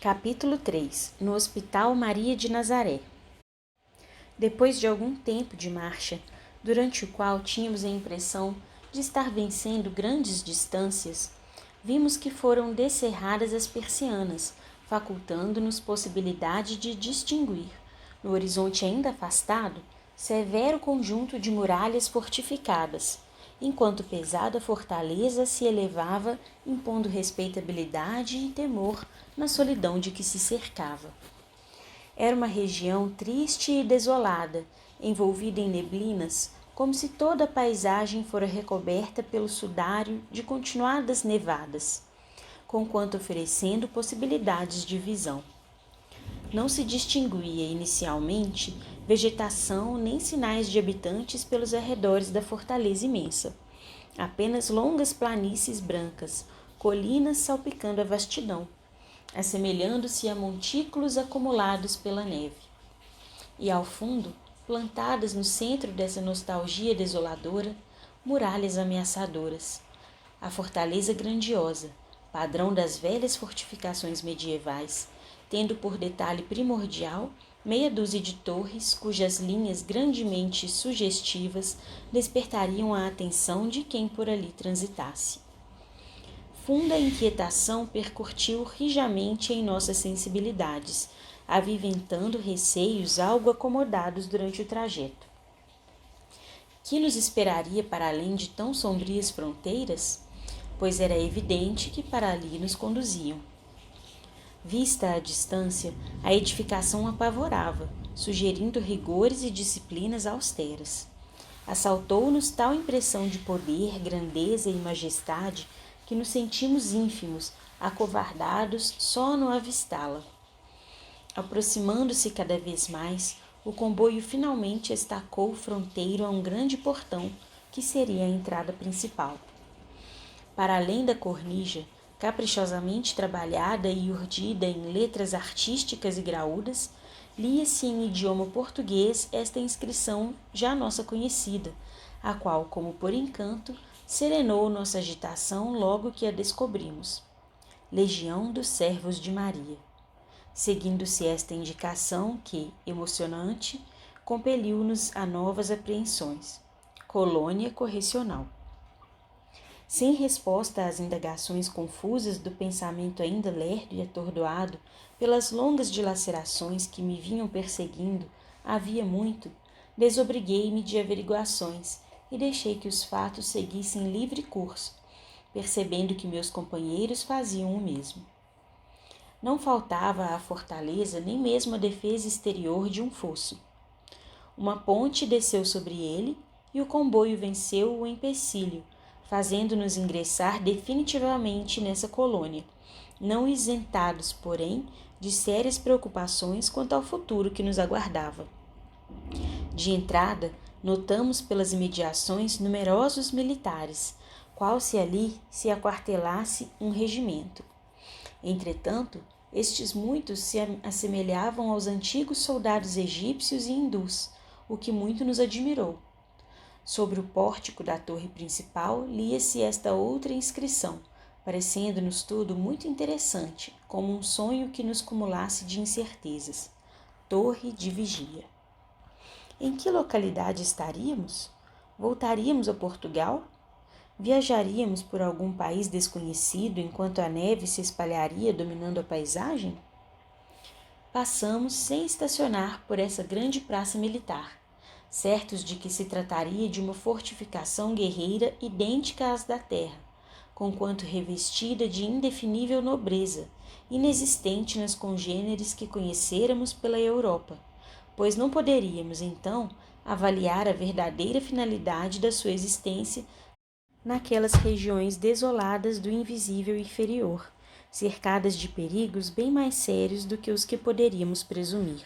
Capítulo 3. No Hospital Maria de Nazaré. Depois de algum tempo de marcha, durante o qual tínhamos a impressão de estar vencendo grandes distâncias, vimos que foram descerradas as persianas, facultando-nos possibilidade de distinguir, no horizonte ainda afastado, severo conjunto de muralhas fortificadas, enquanto pesada fortaleza se elevava, impondo respeitabilidade e temor na solidão de que se cercava. Era uma região triste e desolada, envolvida em neblinas, como se toda a paisagem fora recoberta pelo sudário de continuadas nevadas, conquanto oferecendo possibilidades de visão. Não se distinguia inicialmente vegetação nem sinais de habitantes pelos arredores da fortaleza imensa. Apenas longas planícies brancas, colinas salpicando a vastidão, assemelhando-se a montículos acumulados pela neve. E ao fundo, plantadas no centro dessa nostalgia desoladora, muralhas ameaçadoras. A fortaleza grandiosa, padrão das velhas fortificações medievais, tendo por detalhe primordial meia dúzia de torres cujas linhas grandemente sugestivas despertariam a atenção de quem por ali transitasse. Funda inquietação percutiu rijamente em nossas sensibilidades, aviventando receios algo acomodados durante o trajeto. Que nos esperaria para além de tão sombrias fronteiras? Pois era evidente que para ali nos conduziam. Vista à distância, a edificação apavorava, sugerindo rigores e disciplinas austeras. Assaltou-nos tal impressão de poder, grandeza e majestade que nos sentimos ínfimos, acovardados só no avistá-la. Aproximando-se cada vez mais, o comboio finalmente estacou fronteiro a um grande portão que seria a entrada principal. Para além da cornija, caprichosamente trabalhada e urdida em letras artísticas e graúdas, lia-se em idioma português esta inscrição já nossa conhecida, a qual, como por encanto, serenou nossa agitação logo que a descobrimos. Legião dos Servos de Maria. Seguindo-se esta indicação que, emocionante, compeliu-nos a novas apreensões. Colônia Correcional. Sem resposta às indagações confusas do pensamento ainda lerdo e atordoado pelas longas dilacerações que me vinham perseguindo havia muito, desobriguei-me de averiguações e deixei que os fatos seguissem livre curso, percebendo que meus companheiros faziam o mesmo. Não faltava à fortaleza nem mesmo a defesa exterior de um fosso. Uma ponte desceu sobre ele e o comboio venceu o empecilho, fazendo-nos ingressar definitivamente nessa colônia, não isentados, porém, de sérias preocupações quanto ao futuro que nos aguardava. De entrada, notamos pelas imediações numerosos militares, qual se ali se aquartelasse um regimento. Entretanto, estes muitos se assemelhavam aos antigos soldados egípcios e hindus, o que muito nos admirou. Sobre o pórtico da torre principal lia-se esta outra inscrição, parecendo-nos tudo muito interessante, como um sonho que nos cumulasse de incertezas. Torre de Vigia. Em que localidade estaríamos? Voltaríamos a Portugal? Viajaríamos por algum país desconhecido enquanto a neve se espalharia dominando a paisagem? Passamos sem estacionar por essa grande praça militar, certos de que se trataria de uma fortificação guerreira idêntica às da terra, conquanto revestida de indefinível nobreza, inexistente nas congêneres que conhecêramos pela Europa, pois não poderíamos, então, avaliar a verdadeira finalidade da sua existência naquelas regiões desoladas do invisível inferior, cercadas de perigos bem mais sérios do que os que poderíamos presumir.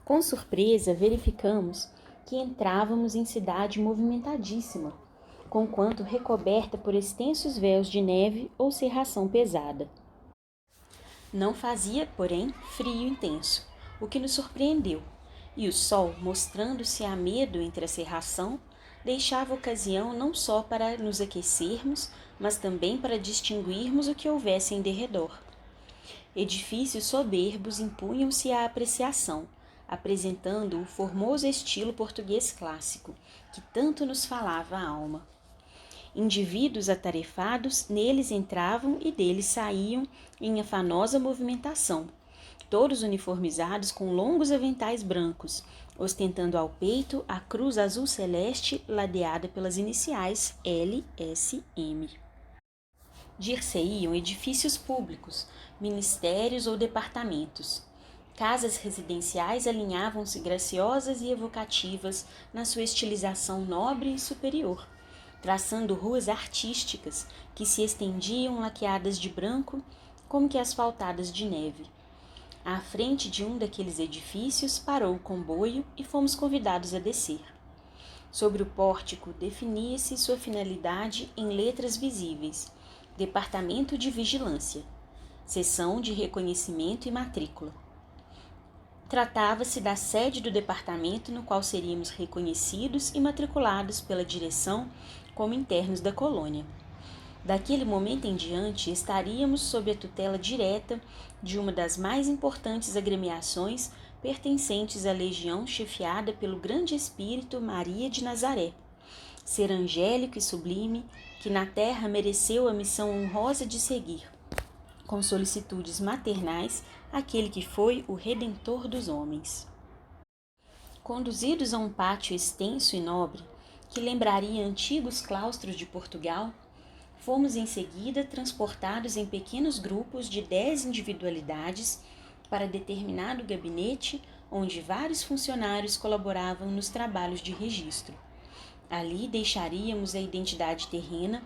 Com surpresa, verificamos que entrávamos em cidade movimentadíssima, conquanto recoberta por extensos véus de neve ou cerração pesada. Não fazia, porém, frio intenso, o que nos surpreendeu, e o sol, mostrando-se a medo entre a cerração, deixava ocasião não só para nos aquecermos, mas também para distinguirmos o que houvesse em derredor. Edifícios soberbos impunham-se à apreciação, apresentando o formoso estilo português clássico, que tanto nos falava a alma. Indivíduos atarefados neles entravam e deles saíam em afanosa movimentação, todos uniformizados com longos aventais brancos, ostentando ao peito a cruz azul celeste ladeada pelas iniciais LSM. Dir-se-iam edifícios públicos, ministérios ou departamentos. Casas residenciais alinhavam-se graciosas e evocativas na sua estilização nobre e superior, traçando ruas artísticas que se estendiam laqueadas de branco como que asfaltadas de neve. À frente de um daqueles edifícios parou o comboio e fomos convidados a descer. Sobre o pórtico definia-se sua finalidade em letras visíveis: Departamento de Vigilância, Seção de Reconhecimento e Matrícula. Tratava-se da sede do departamento no qual seríamos reconhecidos e matriculados pela direção como internos da colônia. Daquele momento em diante, estaríamos sob a tutela direta de uma das mais importantes agremiações pertencentes à legião chefiada pelo grande espírito Maria de Nazaré, ser angélico e sublime, que na terra mereceu a missão honrosa de seguir, com solicitudes maternais, aquele que foi o Redentor dos homens. Conduzidos a um pátio extenso e nobre, que lembraria antigos claustros de Portugal, fomos em seguida transportados em pequenos grupos de 10 individualidades para determinado gabinete onde vários funcionários colaboravam nos trabalhos de registro. Ali deixaríamos a identidade terrena,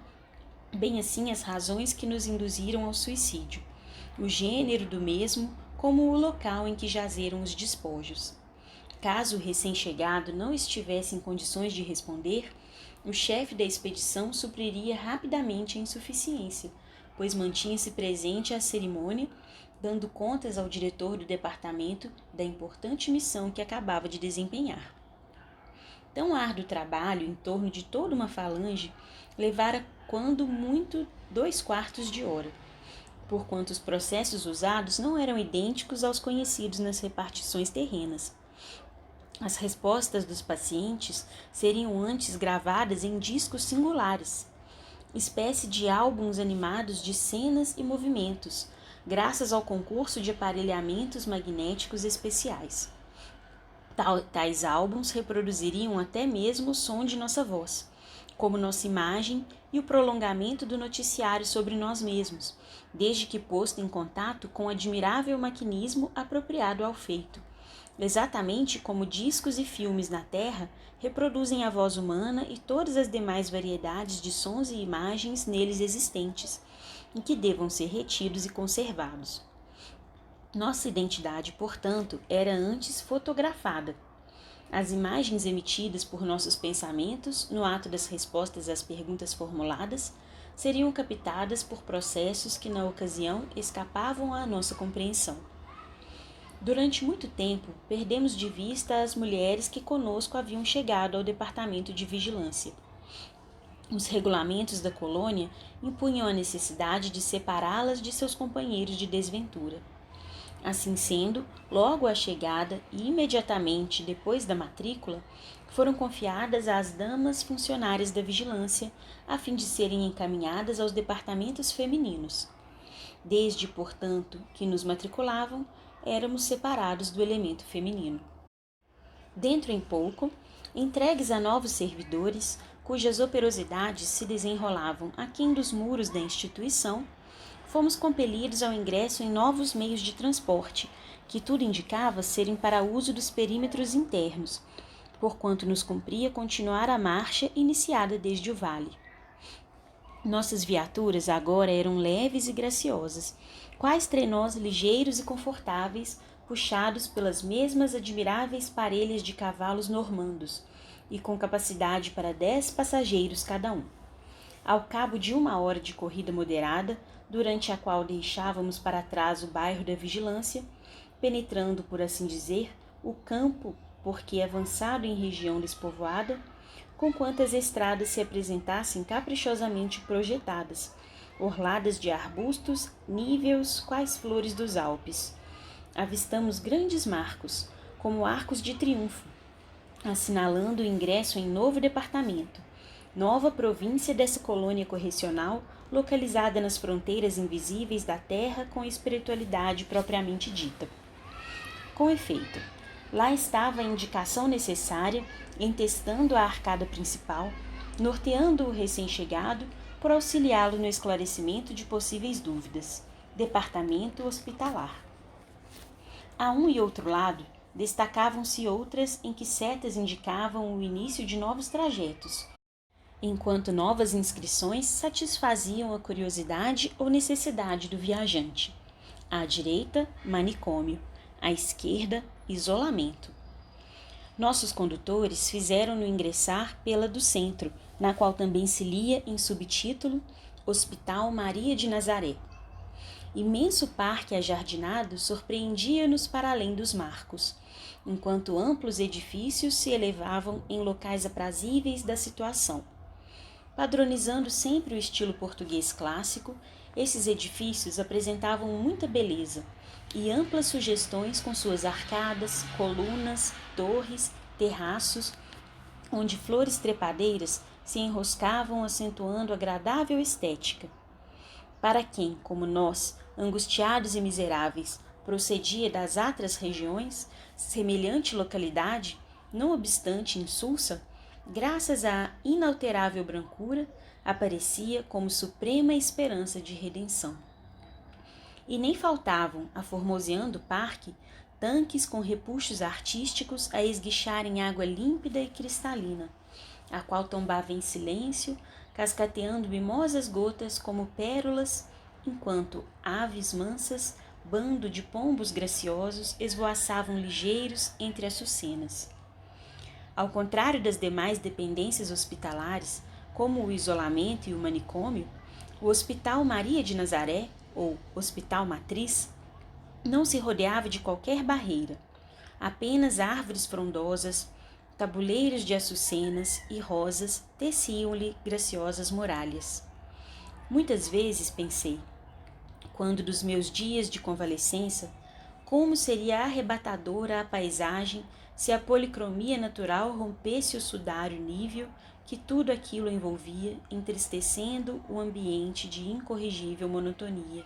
bem assim as razões que nos induziram ao suicídio, o gênero do mesmo, como o local em que jazeram os despojos. Caso o recém-chegado não estivesse em condições de responder, o chefe da expedição supriria rapidamente a insuficiência, pois mantinha-se presente à cerimônia, dando contas ao diretor do departamento da importante missão que acabava de desempenhar. Tão árduo trabalho em torno de toda uma falange levara quando muito 2/4 de hora, porquanto os processos usados não eram idênticos aos conhecidos nas repartições terrenas. As respostas dos pacientes seriam antes gravadas em discos singulares, espécie de álbuns animados de cenas e movimentos, graças ao concurso de aparelhamentos magnéticos especiais. Tais álbuns reproduziriam até mesmo o som de nossa voz, como nossa imagem e o prolongamento do noticiário sobre nós mesmos, desde que posto em contato com o admirável maquinismo apropriado ao feito. Exatamente como discos e filmes na Terra reproduzem a voz humana e todas as demais variedades de sons e imagens neles existentes, e que devam ser retidos e conservados. Nossa identidade, portanto, era antes fotografada. As imagens emitidas por nossos pensamentos, no ato das respostas às perguntas formuladas, seriam captadas por processos que, na ocasião, escapavam à nossa compreensão. Durante muito tempo, perdemos de vista as mulheres que conosco haviam chegado ao departamento de vigilância. Os regulamentos da colônia impunham a necessidade de separá-las de seus companheiros de desventura. Assim sendo, logo à chegada e imediatamente depois da matrícula, foram confiadas às damas funcionárias da vigilância, a fim de serem encaminhadas aos departamentos femininos. Desde, portanto, que nos matriculavam, éramos separados do elemento feminino. Dentro em pouco, entregues a novos servidores, cujas operosidades se desenrolavam aquém dos muros da instituição, fomos compelidos ao ingresso em novos meios de transporte, que tudo indicava serem para uso dos perímetros internos, porquanto nos cumpria continuar a marcha iniciada desde o vale. Nossas viaturas agora eram leves e graciosas, quais trenós ligeiros e confortáveis, puxados pelas mesmas admiráveis parelhas de cavalos normandos, e com capacidade para 10 passageiros cada um. Ao cabo de 1 hora de corrida moderada, durante a qual deixávamos para trás o bairro da Vigilância, penetrando, por assim dizer, o campo, porque avançado em região despovoada, conquanto as estradas se apresentassem caprichosamente projetadas, orladas de arbustos níveos quais flores dos Alpes. Avistamos grandes marcos, como arcos de triunfo, assinalando o ingresso em novo departamento, nova província dessa colônia correcional, localizada nas fronteiras invisíveis da terra com a espiritualidade propriamente dita. Com efeito, lá estava a indicação necessária, entestando a arcada principal, norteando o recém-chegado por auxiliá-lo no esclarecimento de possíveis dúvidas. Departamento hospitalar. A um e outro lado, destacavam-se outras em que setas indicavam o início de novos trajetos, enquanto novas inscrições satisfaziam a curiosidade ou necessidade do viajante. À direita, manicômio; à esquerda, isolamento. Nossos condutores fizeram-no ingressar pela do centro, na qual também se lia em subtítulo Hospital Maria de Nazaré. Imenso parque ajardinado surpreendia-nos para além dos marcos, enquanto amplos edifícios se elevavam em locais aprazíveis da situação. Padronizando sempre o estilo português clássico, esses edifícios apresentavam muita beleza e amplas sugestões com suas arcadas, colunas, torres, terraços, onde flores trepadeiras se enroscavam acentuando agradável estética. Para quem, como nós, angustiados e miseráveis, procedia das atras regiões, semelhante localidade, não obstante insulsa, graças à inalterável brancura, aparecia como suprema esperança de redenção. E nem faltavam, aformoseando o parque, tanques com repuxos artísticos a esguicharem água límpida e cristalina, a qual tombava em silêncio, cascateando mimosas gotas como pérolas, enquanto aves mansas, bando de pombos graciosos, esvoaçavam ligeiros entre açucenas. Ao contrário das demais dependências hospitalares, como o isolamento e o manicômio, o Hospital Maria de Nazaré, ou Hospital Matriz, não se rodeava de qualquer barreira. Apenas árvores frondosas, tabuleiros de açucenas e rosas teciam-lhe graciosas muralhas. Muitas vezes pensei, quando dos meus dias de convalescença, como seria arrebatadora a paisagem se a policromia natural rompesse o sudário níveo que tudo aquilo envolvia, entristecendo o ambiente de incorrigível monotonia.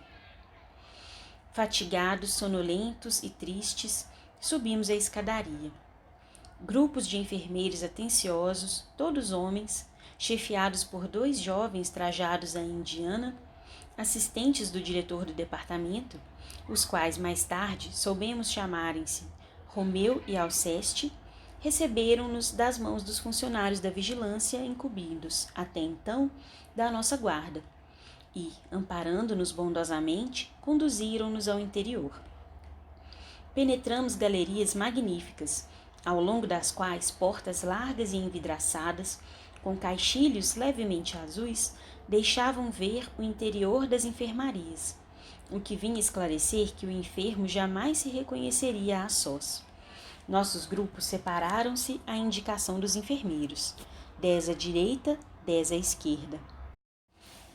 Fatigados, sonolentos e tristes, subimos a escadaria. Grupos de enfermeiros atenciosos, todos homens, chefiados por 2 jovens trajados à indiana, assistentes do diretor do departamento, os quais mais tarde soubemos chamarem-se Romeu e Alceste, receberam-nos das mãos dos funcionários da vigilância incumbidos, até então, da nossa guarda, e, amparando-nos bondosamente, conduziram-nos ao interior. Penetramos galerias magníficas, ao longo das quais portas largas e envidraçadas, com caixilhos levemente azuis, deixavam ver o interior das enfermarias, o que vinha esclarecer que o enfermo jamais se reconheceria a sós. Nossos grupos separaram-se à indicação dos enfermeiros, 10 à direita, 10 à esquerda.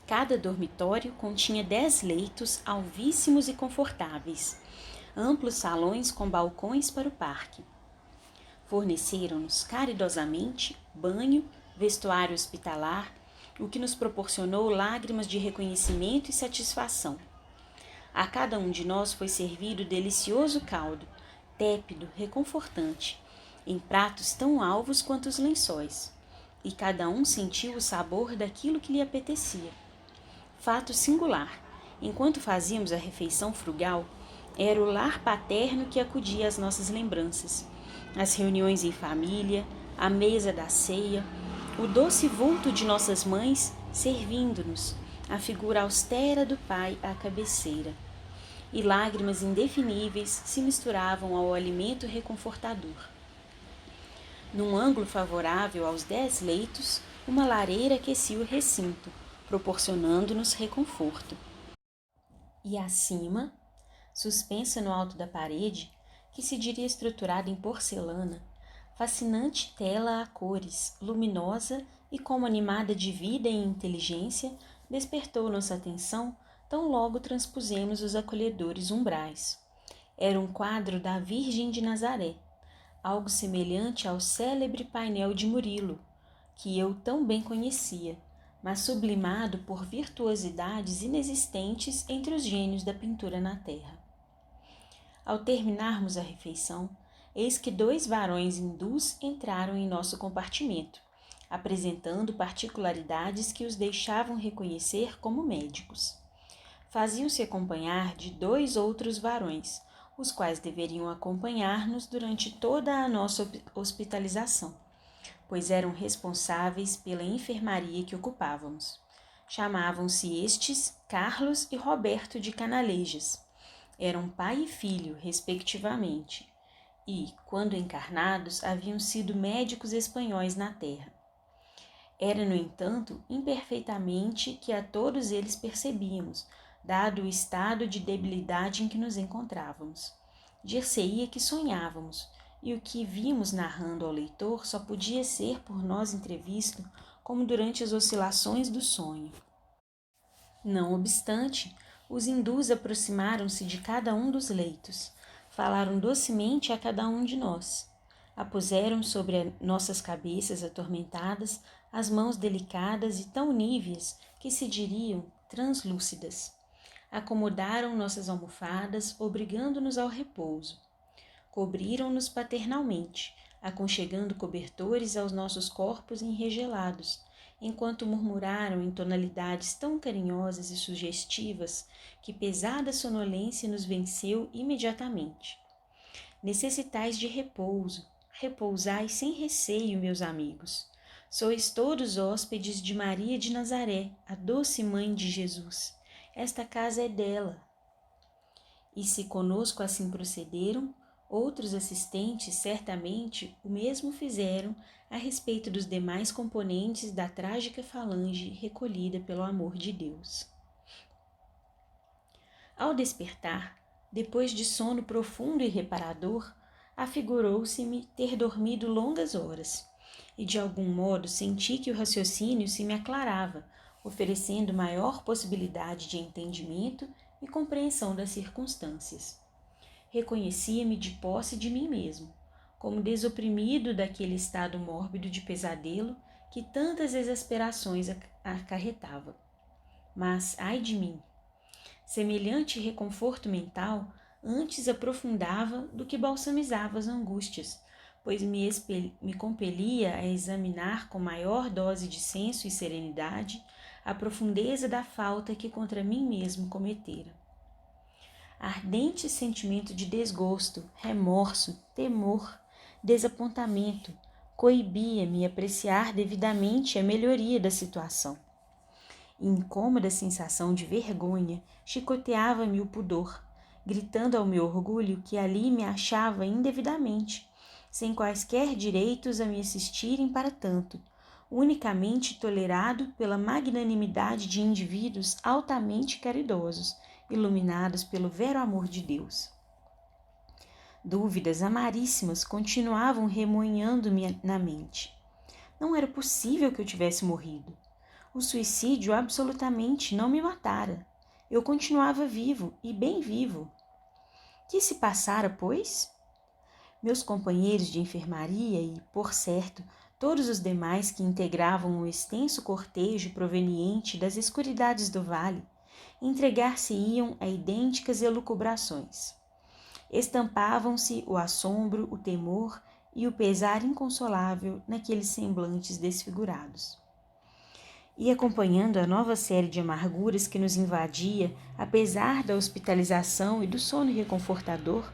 Cada dormitório continha 10 leitos alvíssimos e confortáveis, amplos salões com balcões para o parque. Forneceram-nos caridosamente banho, vestuário hospitalar, o que nos proporcionou lágrimas de reconhecimento e satisfação. A cada um de nós foi servido delicioso caldo, tépido, reconfortante, em pratos tão alvos quanto os lençóis, e cada um sentiu o sabor daquilo que lhe apetecia. Fato singular, enquanto fazíamos a refeição frugal, era o lar paterno que acudia às nossas lembranças, as reuniões em família, a mesa da ceia, o doce vulto de nossas mães servindo-nos, a figura austera do pai à cabeceira. E lágrimas indefiníveis se misturavam ao alimento reconfortador. Num ângulo favorável aos 10 leitos, uma lareira aquecia o recinto, proporcionando-nos reconforto. E acima, suspensa no alto da parede, que se diria estruturada em porcelana, fascinante tela a cores, luminosa e como animada de vida e inteligência, despertou nossa atenção tão logo transpusemos os acolhedores umbrais. Era um quadro da Virgem de Nazaré, algo semelhante ao célebre painel de Murilo, que eu tão bem conhecia, mas sublimado por virtuosidades inexistentes entre os gênios da pintura na terra. Ao terminarmos a refeição, eis que 2 varões hindus entraram em nosso compartimento, apresentando particularidades que os deixavam reconhecer como médicos. Faziam-se acompanhar de 2 outros varões, os quais deveriam acompanhar-nos durante toda a nossa hospitalização, pois eram responsáveis pela enfermaria que ocupávamos. Chamavam-se estes Carlos e Roberto de Canalejas. Eram pai e filho, respectivamente, e, quando encarnados, haviam sido médicos espanhóis na terra. Era, no entanto, imperfeitamente que a todos eles percebíamos, dado o estado de debilidade em que nos encontrávamos. Dir-se-ia que sonhávamos, e o que vimos narrando ao leitor só podia ser por nós entrevisto como durante as oscilações do sonho. Não obstante, os hindus aproximaram-se de cada um dos leitos, falaram docemente a cada um de nós, apuseram sobre nossas cabeças atormentadas as mãos delicadas e tão níveas que se diriam translúcidas. Acomodaram nossas almofadas, obrigando-nos ao repouso. Cobriram-nos paternalmente, aconchegando cobertores aos nossos corpos enregelados, enquanto murmuraram em tonalidades tão carinhosas e sugestivas que pesada sonolência nos venceu imediatamente. Necessitais de repouso, repousai sem receio, meus amigos. Sois todos hóspedes de Maria de Nazaré, a doce mãe de Jesus. Esta casa é dela. E se conosco assim procederam, outros assistentes certamente o mesmo fizeram a respeito dos demais componentes da trágica falange recolhida pelo amor de Deus. Ao despertar, depois de sono profundo e reparador, afigurou-se-me ter dormido longas horas, e de algum modo senti que o raciocínio se me aclarava, oferecendo maior possibilidade de entendimento e compreensão das circunstâncias. Reconhecia-me de posse de mim mesmo, como desoprimido daquele estado mórbido de pesadelo que tantas exasperações acarretava. Mas, ai de mim! Semelhante reconforto mental antes aprofundava do que balsamizava as angústias, pois me compelia a examinar com maior dose de senso e serenidade a profundeza da falta que contra mim mesmo cometera. Ardente sentimento de desgosto, remorso, temor, desapontamento coibia-me apreciar devidamente a melhoria da situação. Incômoda sensação de vergonha chicoteava-me o pudor, gritando ao meu orgulho que ali me achava indevidamente, sem quaisquer direitos a me assistirem para tanto, unicamente tolerado pela magnanimidade de indivíduos altamente caridosos, iluminados pelo vero amor de Deus. Dúvidas amaríssimas continuavam remoinhando-me na mente. Não era possível que eu tivesse morrido. O suicídio absolutamente não me matara. Eu continuava vivo, e bem vivo. Que se passara, pois? Meus companheiros de enfermaria e, por certo, todos os demais que integravam o extenso cortejo proveniente das escuridades do vale, entregar-se-iam a idênticas elucubrações. Estampavam-se o assombro, o temor e o pesar inconsolável naqueles semblantes desfigurados. E acompanhando a nova série de amarguras que nos invadia, apesar da hospitalização e do sono reconfortador,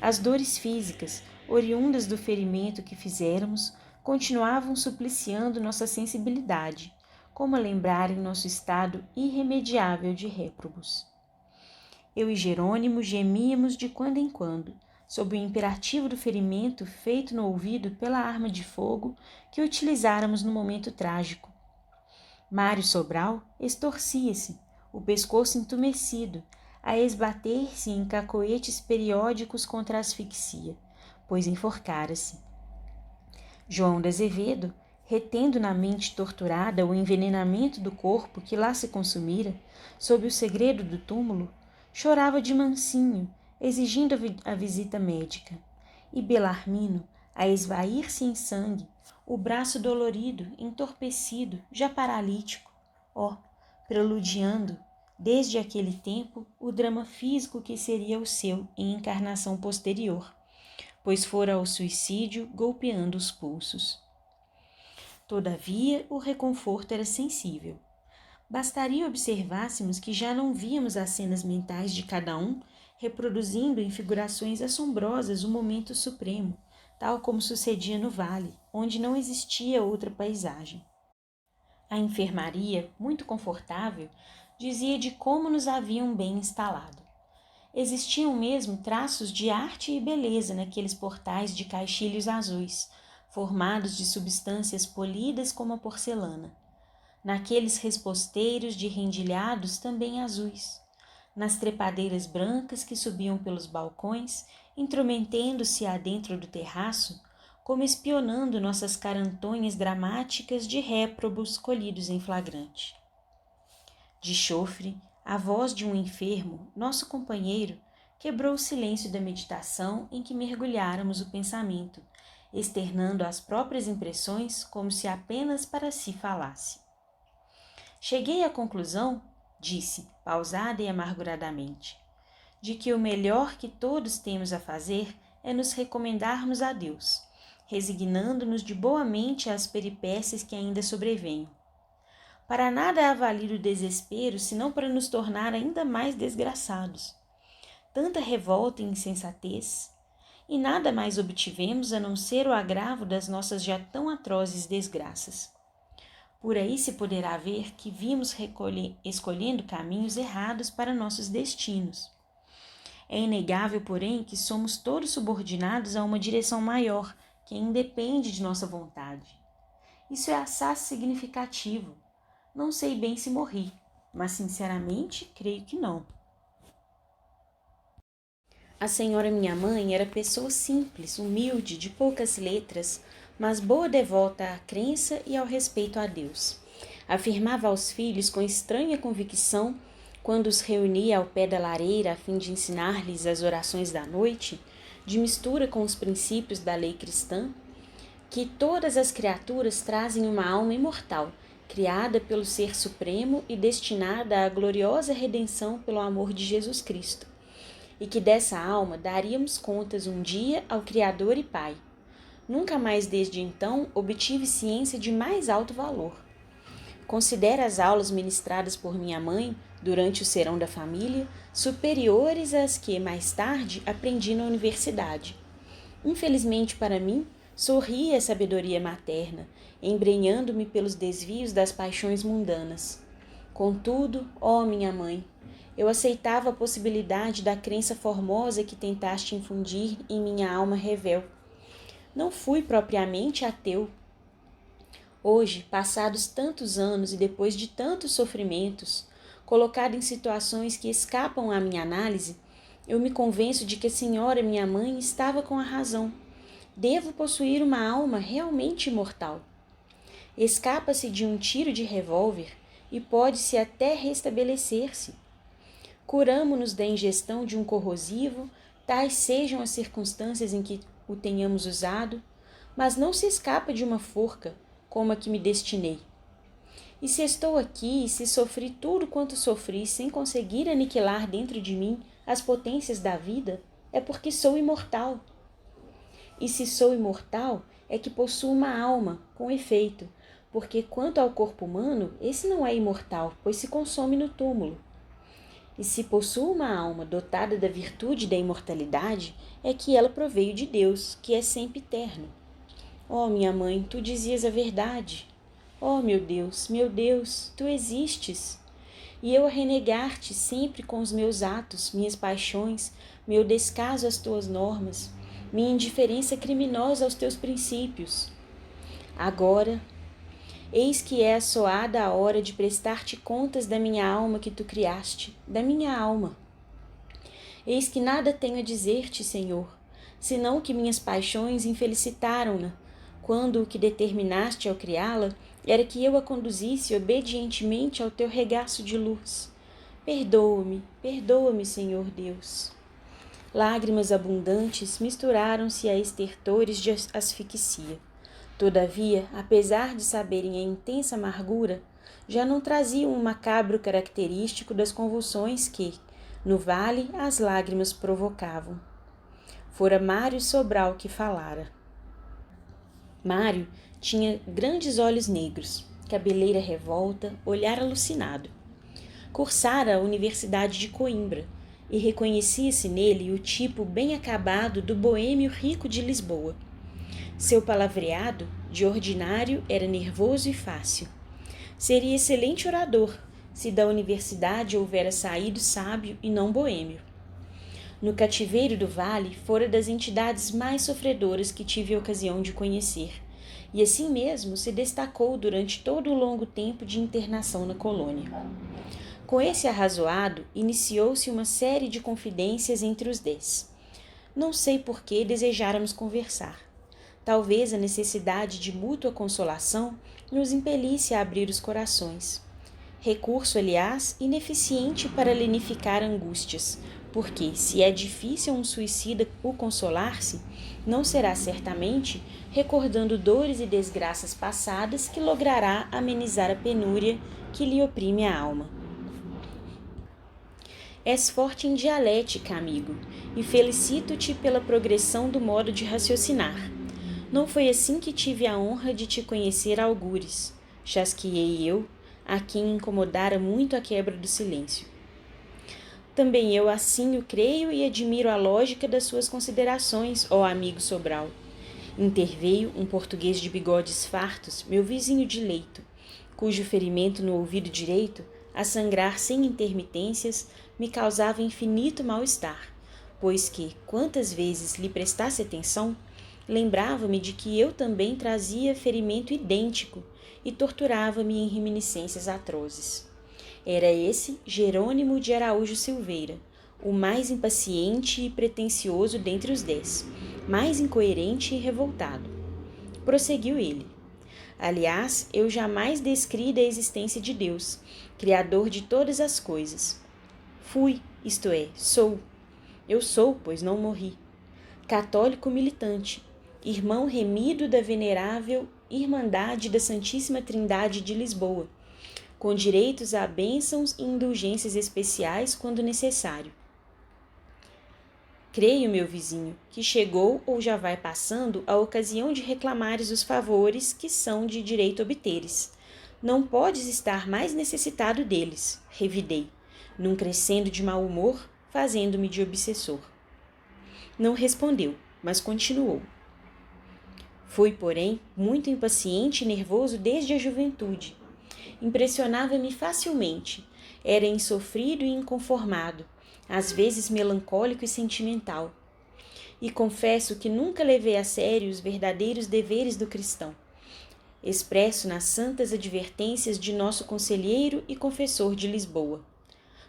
as dores físicas, oriundas do ferimento que fizéramos, continuavam supliciando nossa sensibilidade, como a lembrarem nosso estado irremediável de réprobos. Eu e Jerônimo gemíamos de quando em quando, sob o imperativo do ferimento feito no ouvido pela arma de fogo que utilizáramos no momento trágico. Mário Sobral estorcia-se, o pescoço entumecido, a esbater-se em cacoetes periódicos contra a asfixia, pois enforcara-se. João de Azevedo, retendo na mente torturada o envenenamento do corpo que lá se consumira, sob o segredo do túmulo, chorava de mansinho, exigindo a visita médica. E Belarmino, a esvair-se em sangue, o braço dolorido, entorpecido, já paralítico, preludiando, desde aquele tempo, o drama físico que seria o seu em encarnação posterior, pois fora ao suicídio golpeando os pulsos. Todavia, o reconforto era sensível. Bastaria observássemos que já não víamos as cenas mentais de cada um reproduzindo em figurações assombrosas o momento supremo, tal como sucedia no vale, onde não existia outra paisagem. A enfermaria, muito confortável, dizia de como nos haviam bem instalado. Existiam mesmo traços de arte e beleza naqueles portais de caixilhos azuis, formados de substâncias polidas como a porcelana. Naqueles resposteiros de rendilhados também azuis. Nas trepadeiras brancas que subiam pelos balcões, intrometendo-se adentro do terraço, como espionando nossas carantonhas dramáticas de réprobos colhidos em flagrante. De chofre, a voz de um enfermo, nosso companheiro, quebrou o silêncio da meditação em que mergulháramos o pensamento, externando as próprias impressões como se apenas para si falasse. Cheguei à conclusão, disse, pausada e amarguradamente, de que o melhor que todos temos a fazer é nos recomendarmos a Deus, resignando-nos de boa mente às peripécias que ainda sobrevenham. Para nada há valido o desespero, senão para nos tornar ainda mais desgraçados. Tanta revolta e insensatez, e nada mais obtivemos a não ser o agravo das nossas já tão atrozes desgraças. Por aí se poderá ver que vimos escolhendo caminhos errados para nossos destinos. É inegável, porém, que somos todos subordinados a uma direção maior, que independe de nossa vontade. Isso é assaz significativo. Não sei bem se morri, mas sinceramente creio que não. A senhora minha mãe era pessoa simples, humilde, de poucas letras, mas boa devota à crença e ao respeito a Deus. Afirmava aos filhos com estranha convicção, quando os reunia ao pé da lareira a fim de ensinar-lhes as orações da noite, de mistura com os princípios da lei cristã, que todas as criaturas trazem uma alma imortal, criada pelo Ser Supremo e destinada à gloriosa redenção pelo amor de Jesus Cristo, e que dessa alma daríamos contas um dia ao Criador e Pai. Nunca mais desde então obtive ciência de mais alto valor. Considero as aulas ministradas por minha mãe durante o serão da família superiores às que, mais tarde, aprendi na universidade. Infelizmente para mim, sorria a sabedoria materna, embrenhando-me pelos desvios das paixões mundanas. Contudo, minha mãe, eu aceitava a possibilidade da crença formosa que tentaste infundir em minha alma revel. Não fui propriamente ateu. Hoje, passados tantos anos e depois de tantos sofrimentos, colocado em situações que escapam à minha análise, eu me convenço de que a senhora, minha mãe, estava com a razão. Devo possuir uma alma realmente imortal. Escapa-se de um tiro de revólver e pode-se até restabelecer-se. Curamo-nos da ingestão de um corrosivo, tais sejam as circunstâncias em que o tenhamos usado, mas não se escapa de uma forca, como a que me destinei. E se estou aqui, e se sofri tudo quanto sofri sem conseguir aniquilar dentro de mim as potências da vida, é porque sou imortal. E se sou imortal, é que possuo uma alma, com efeito, porque quanto ao corpo humano, esse não é imortal, pois se consome no túmulo. E se possuo uma alma dotada da virtude da imortalidade, é que ela proveio de Deus, que é sempre eterno. Minha mãe, tu dizias a verdade. Meu Deus, tu existes. E eu a renegar-te sempre com os meus atos, minhas paixões, meu descaso às tuas normas, minha indiferença criminosa aos teus princípios. Agora, eis que é assoada a hora de prestar-te contas da minha alma que tu criaste, da minha alma. Eis que nada tenho a dizer-te, Senhor, senão que minhas paixões infelicitaram-na, quando o que determinaste ao criá-la era que eu a conduzisse obedientemente ao teu regaço de luz. Perdoa-me, perdoa-me, Senhor Deus. Lágrimas abundantes misturaram-se a estertores de asfixia. Todavia, apesar de saberem a intensa amargura, já não traziam um macabro característico das convulsões que, no vale, as lágrimas provocavam. Fora Mário Sobral que falara. Mário tinha grandes olhos negros, cabeleira revolta, olhar alucinado. Cursara a Universidade de Coimbra e reconhecia-se nele o tipo bem acabado do boêmio rico de Lisboa. Seu palavreado, de ordinário, era nervoso e fácil. Seria excelente orador, se da universidade houvera saído sábio e não boêmio. No cativeiro do Vale, fora das entidades mais sofredoras que tive a ocasião de conhecer, e assim mesmo se destacou durante todo o longo tempo de internação na colônia. Com esse arrazoado, iniciou-se uma série de confidências entre os 10. Não sei por que desejáramos conversar. Talvez a necessidade de mútua consolação nos impelisse a abrir os corações. Recurso, aliás, ineficiente para lenificar angústias, porque, se é difícil a um suicida o consolar-se, não será certamente recordando dores e desgraças passadas que logrará amenizar a penúria que lhe oprime a alma. És forte em dialética, amigo, e felicito-te pela progressão do modo de raciocinar. Não foi assim que tive a honra de te conhecer algures, chasqueei eu, a quem incomodara muito a quebra do silêncio. Também eu assim o creio e admiro a lógica das suas considerações, ó amigo Sobral. Interveio um português de bigodes fartos, meu vizinho de leito, cujo ferimento no ouvido direito, a sangrar sem intermitências, me causava infinito mal-estar, pois que, quantas vezes lhe prestasse atenção, lembrava-me de que eu também trazia ferimento idêntico e torturava-me em reminiscências atrozes. Era esse Jerônimo de Araújo Silveira, o mais impaciente e pretensioso dentre os 10, mais incoerente e revoltado. Prosseguiu ele. Aliás, eu jamais descri da existência de Deus, Criador de todas as coisas. Fui, isto é, sou. Eu sou, pois não morri. Católico militante, irmão remido da venerável Irmandade da Santíssima Trindade de Lisboa, com direitos a bênçãos e indulgências especiais quando necessário. Creio, meu vizinho, que chegou ou já vai passando a ocasião de reclamares os favores que são de direito obteres. Não podes estar mais necessitado deles, revidei, num crescendo de mau humor, fazendo-me de obsessor. Não respondeu, mas continuou. Fui, porém, muito impaciente e nervoso desde a juventude. Impressionava-me facilmente, era insofrido e inconformado, às vezes melancólico e sentimental. E confesso que nunca levei a sério os verdadeiros deveres do cristão, expresso nas santas advertências de nosso conselheiro e confessor de Lisboa.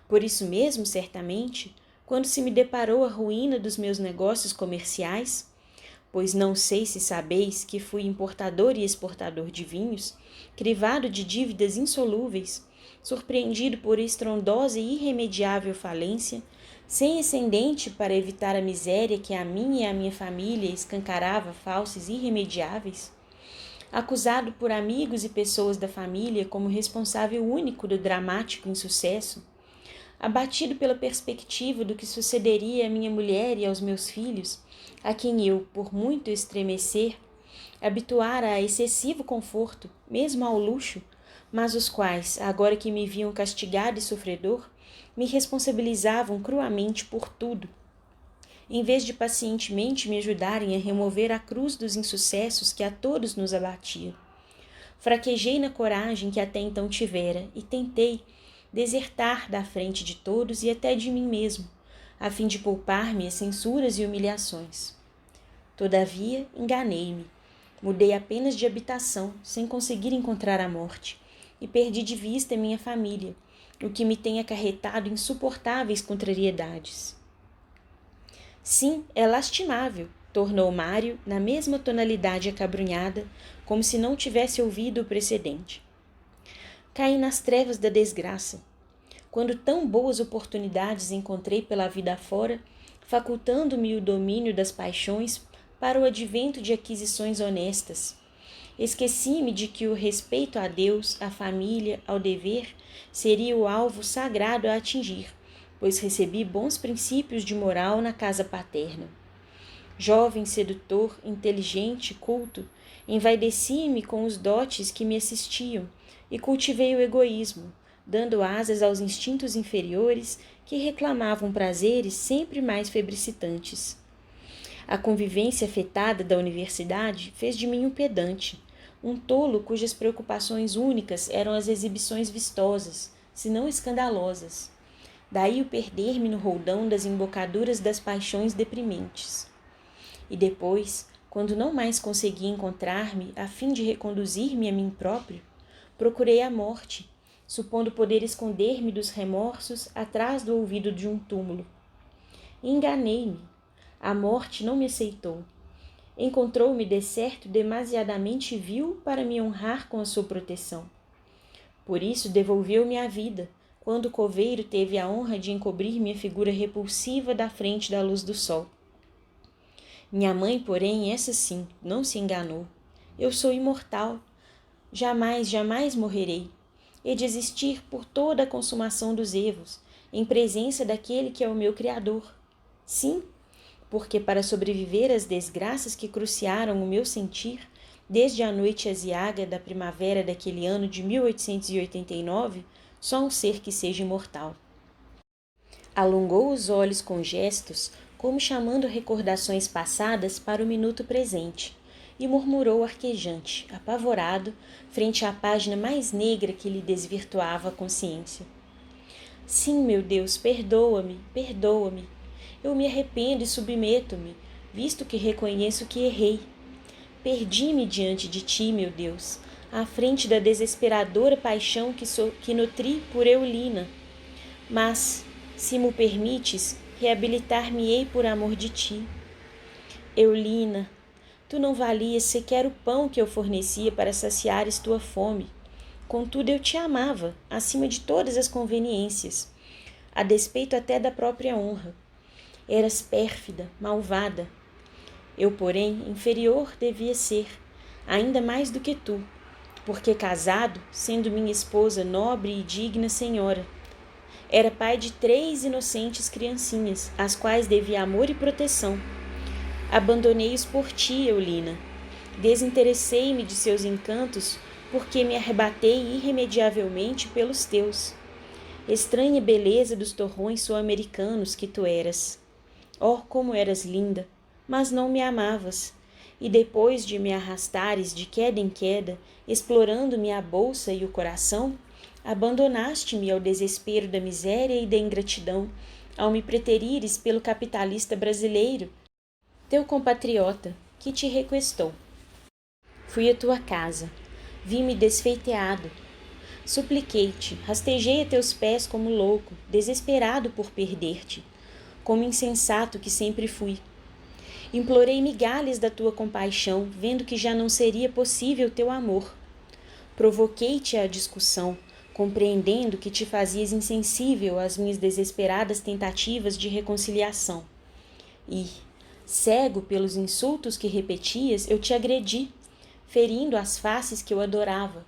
Por isso mesmo, certamente, quando se me deparou a ruína dos meus negócios comerciais, pois não sei se sabeis que fui importador e exportador de vinhos, crivado de dívidas insolúveis, surpreendido por estrondosa e irremediável falência, sem ascendente para evitar a miséria que a mim e a minha família escancarava falsos irremediáveis, acusado por amigos e pessoas da família como responsável único do dramático insucesso, abatido pela perspectiva do que sucederia à minha mulher e aos meus filhos, a quem eu, por muito estremecer, habituara a excessivo conforto, mesmo ao luxo, mas os quais, agora que me viam castigado e sofredor, me responsabilizavam cruamente por tudo, em vez de pacientemente me ajudarem a remover a cruz dos insucessos que a todos nos abatia. Fraquejei na coragem que até então tivera e tentei desertar da frente de todos e até de mim mesmo, a fim de poupar-me as censuras e humilhações. Todavia, enganei-me. Mudei apenas de habitação, sem conseguir encontrar a morte, e perdi de vista minha família, o que me tem acarretado insuportáveis contrariedades. Sim, é lastimável, tornou Mário na mesma tonalidade acabrunhada, como se não tivesse ouvido o precedente. Caí nas trevas da desgraça. Quando tão boas oportunidades encontrei pela vida afora, facultando-me o domínio das paixões para o advento de aquisições honestas. Esqueci-me de que o respeito a Deus, à família, ao dever, seria o alvo sagrado a atingir, pois recebi bons princípios de moral na casa paterna. Jovem, sedutor, inteligente, culto, envaideci-me com os dotes que me assistiam e cultivei o egoísmo, dando asas aos instintos inferiores que reclamavam prazeres sempre mais febricitantes. A convivência afetada da universidade fez de mim um pedante, um tolo cujas preocupações únicas eram as exibições vistosas, se não escandalosas. Daí o perder-me no roldão das embocaduras das paixões deprimentes. E depois, quando não mais consegui encontrar-me a fim de reconduzir-me a mim próprio, procurei a morte, supondo poder esconder-me dos remorsos atrás do ouvido de um túmulo. Enganei-me. A morte não me aceitou. Encontrou-me de certo demasiadamente vil para me honrar com a sua proteção. Por isso devolveu-me a vida, quando o coveiro teve a honra de encobrir minha figura repulsiva da frente da luz do sol. Minha mãe, porém, essa sim, não se enganou. Eu sou imortal. Jamais, jamais morrerei. E de existir por toda a consumação dos evos, em presença daquele que é o meu Criador. Sim, porque para sobreviver às desgraças que cruciaram o meu sentir, desde a noite aziaga da primavera daquele ano de 1889, só um ser que seja imortal. Alongou os olhos com gestos, como chamando recordações passadas para o minuto presente, e murmurou arquejante, apavorado, frente à página mais negra que lhe desvirtuava a consciência. Sim, meu Deus, perdoa-me, perdoa-me. Eu me arrependo e submeto-me, visto que reconheço que errei. Perdi-me diante de ti, meu Deus, à frente da desesperadora paixão que nutri por Eulina. Mas, se mo permites, reabilitar-me-ei por amor de ti. Eulina, tu não valias sequer o pão que eu fornecia para saciares tua fome. Contudo, eu te amava, acima de todas as conveniências, a despeito até da própria honra. Eras pérfida, malvada. Eu, porém, inferior devia ser, ainda mais do que tu, porque casado, sendo minha esposa nobre e digna senhora, era pai de 3 inocentes criancinhas, às quais devia amor e proteção. Abandonei-os por ti, Eulina. Desinteressei-me de seus encantos, porque me arrebatei irremediavelmente pelos teus. Estranha beleza dos torrões sul-americanos que tu eras. Oh, como eras linda! Mas não me amavas. E depois de me arrastares de queda em queda, explorando-me a bolsa e o coração, abandonaste-me ao desespero da miséria e da ingratidão, ao me preterires pelo capitalista brasileiro, teu compatriota, que te requestou. Fui à tua casa, vi-me desfeiteado. Supliquei-te, rastejei a teus pés como louco, desesperado por perder-te, como insensato que sempre fui. Implorei migalhas da tua compaixão, vendo que já não seria possível teu amor. Provoquei-te à discussão, compreendendo que te fazias insensível às minhas desesperadas tentativas de reconciliação. E, cego pelos insultos que repetias, eu te agredi, ferindo as faces que eu adorava.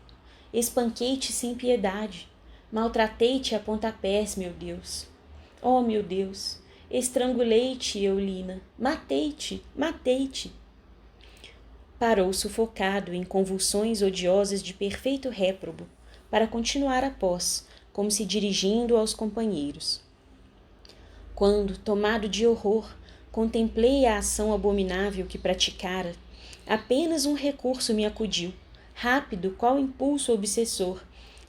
Espanquei-te sem piedade, maltratei-te a pontapés, meu Deus. Oh, meu Deus, estrangulei-te, Eulina, matei-te, matei-te. Parou sufocado em convulsões odiosas de perfeito réprobo, para continuar após, como se dirigindo aos companheiros. Quando, tomado de horror, contemplei a ação abominável que praticara, apenas um recurso me acudiu, rápido qual impulso obsessor,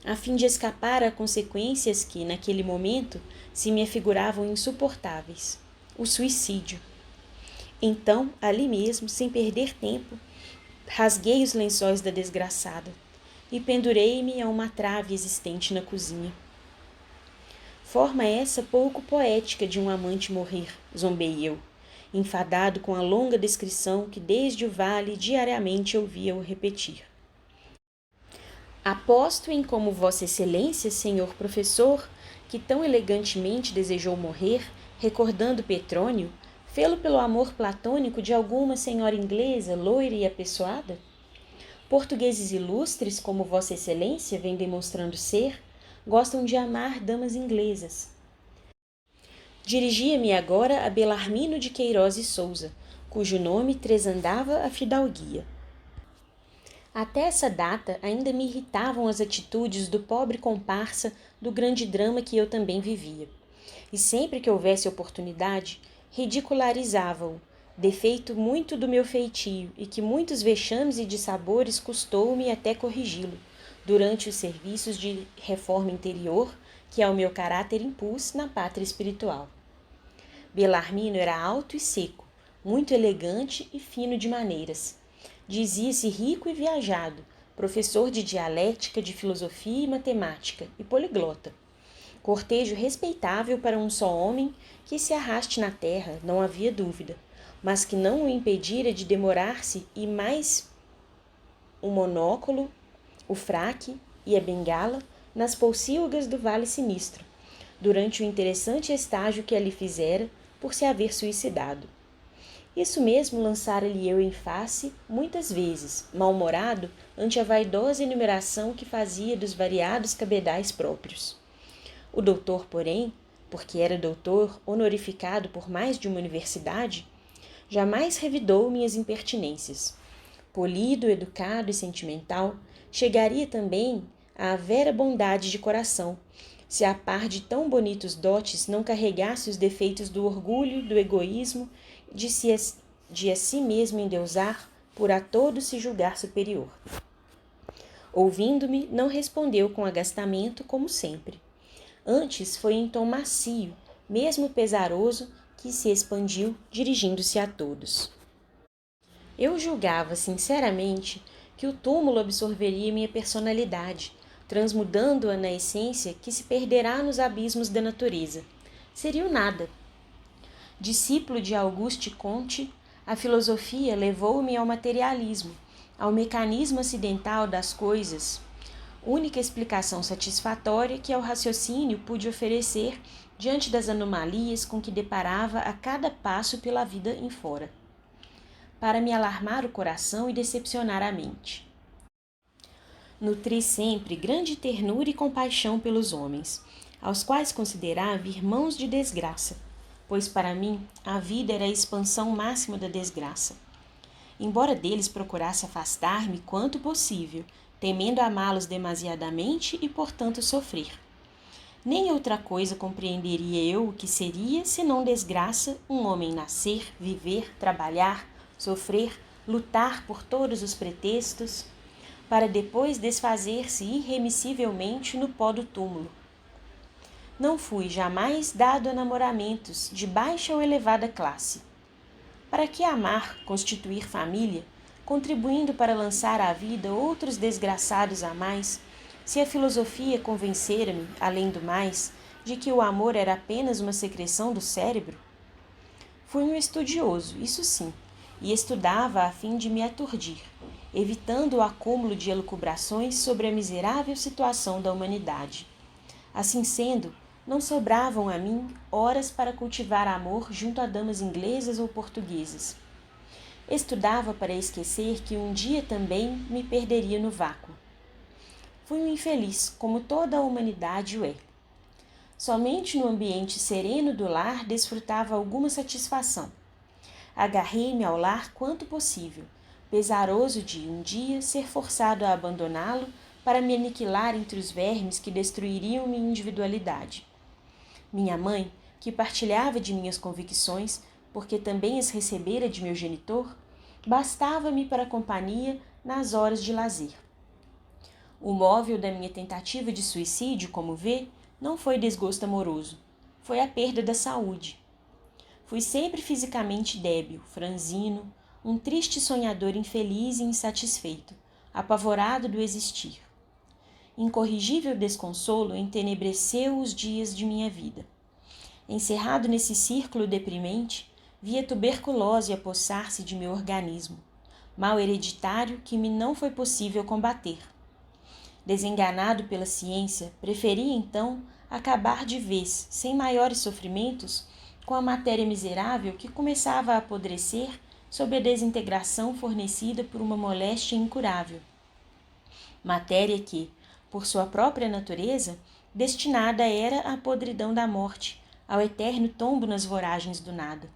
a fim de escapar a consequências que, naquele momento, se me afiguravam insuportáveis: o suicídio. Então, ali mesmo, sem perder tempo, rasguei os lençóis da desgraçada e pendurei-me a uma trave existente na cozinha. Forma essa pouco poética de um amante morrer, zombei eu, enfadado com a longa descrição que desde o vale diariamente ouvia-o repetir. Aposto em como Vossa Excelência, senhor professor, que tão elegantemente desejou morrer, recordando Petrônio, fê-lo pelo amor platônico de alguma senhora inglesa, loira e apessoada? Portugueses ilustres, como Vossa Excelência vem demonstrando ser, gostam de amar damas inglesas. Dirigia-me agora a Belarmino de Queiroz e Sousa, cujo nome tresandava a fidalguia. Até essa data ainda me irritavam as atitudes do pobre comparsa do grande drama que eu também vivia. E sempre que houvesse oportunidade, ridicularizava-o, defeito muito do meu feitio e que muitos vexames e dissabores custou-me até corrigi-lo, durante os serviços de reforma interior que ao meu caráter impus na pátria espiritual. Belarmino era alto e seco, muito elegante e fino de maneiras. Dizia-se rico e viajado, professor de dialética, de filosofia e matemática, e poliglota. Cortejo respeitável para um só homem que se arraste na terra, não havia dúvida, mas que não o impedira de demorar-se e mais o monóculo, o fraque e a bengala nas pocilgas do Vale Sinistro, durante o interessante estágio que ali fizera por se haver suicidado. Isso mesmo lançara-lhe eu em face, muitas vezes, mal-humorado ante a vaidosa enumeração que fazia dos variados cabedais próprios. O doutor, porém, porque era doutor honorificado por mais de uma universidade, jamais revidou minhas impertinências. Polido, educado e sentimental, chegaria também à vera bondade de coração, se a par de tão bonitos dotes não carregasse os defeitos do orgulho, do egoísmo, de a si mesmo endeusar, por a todos se julgar superior. Ouvindo-me, não respondeu com agastamento, como sempre. Antes foi em tom macio, mesmo pesaroso, que se expandiu, dirigindo-se a todos. Eu julgava, sinceramente, que o túmulo absorveria minha personalidade, transmudando-a na essência que se perderá nos abismos da natureza. Seria o nada. Discípulo de Auguste Comte, a filosofia levou-me ao materialismo, ao mecanismo acidental das coisas, única explicação satisfatória que ao raciocínio pude oferecer diante das anomalias com que deparava a cada passo pela vida em fora, para me alarmar o coração e decepcionar a mente. Nutri sempre grande ternura e compaixão pelos homens, aos quais considerava irmãos de desgraça, pois para mim a vida era a expansão máxima da desgraça. Embora deles procurasse afastar-me quanto possível, temendo amá-los demasiadamente e, portanto, sofrer. Nem outra coisa compreenderia eu o que seria, senão desgraça, um homem nascer, viver, trabalhar, sofrer, lutar por todos os pretextos, para depois desfazer-se irremissivelmente no pó do túmulo. Não fui jamais dado a namoramentos de baixa ou elevada classe. Para que amar, constituir família, contribuindo para lançar à vida outros desgraçados a mais, se a filosofia convencera-me, além do mais, de que o amor era apenas uma secreção do cérebro? Fui um estudioso, isso sim, e estudava a fim de me aturdir, evitando o acúmulo de elucubrações sobre a miserável situação da humanidade. Assim sendo, não sobravam a mim horas para cultivar amor junto a damas inglesas ou portuguesas. Estudava para esquecer que um dia também me perderia no vácuo. Fui um infeliz, como toda a humanidade o é. Somente no ambiente sereno do lar desfrutava alguma satisfação. Agarrei-me ao lar quanto possível, pesaroso de, um dia, ser forçado a abandoná-lo para me aniquilar entre os vermes que destruiriam minha individualidade. Minha mãe, que partilhava de minhas convicções, porque também as recebera de meu genitor, bastava-me para companhia nas horas de lazer. O móvel da minha tentativa de suicídio, como vê, não foi desgosto amoroso, foi a perda da saúde. Fui sempre fisicamente débil, franzino, um triste sonhador infeliz e insatisfeito, apavorado do existir. Incorrigível desconsolo entenebreceu os dias de minha vida. Encerrado nesse círculo deprimente, via tuberculose apossar-se de meu organismo, mal hereditário que me não foi possível combater. Desenganado pela ciência, preferi então acabar de vez, sem maiores sofrimentos, com a matéria miserável que começava a apodrecer sob a desintegração fornecida por uma moléstia incurável. Matéria que, por sua própria natureza, destinada era à podridão da morte, ao eterno tombo nas voragens do nada.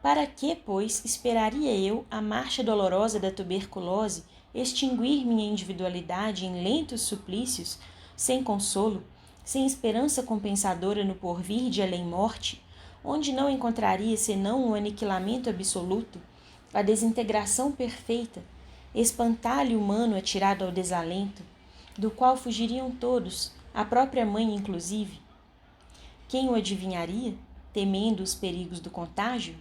Para que, pois, esperaria eu a marcha dolorosa da tuberculose extinguir minha individualidade em lentos suplícios, sem consolo, sem esperança compensadora no porvir de além-morte, onde não encontraria senão um aniquilamento absoluto, a desintegração perfeita, espantalho humano atirado ao desalento, do qual fugiriam todos, a própria mãe inclusive? Quem o adivinharia, temendo os perigos do contágio?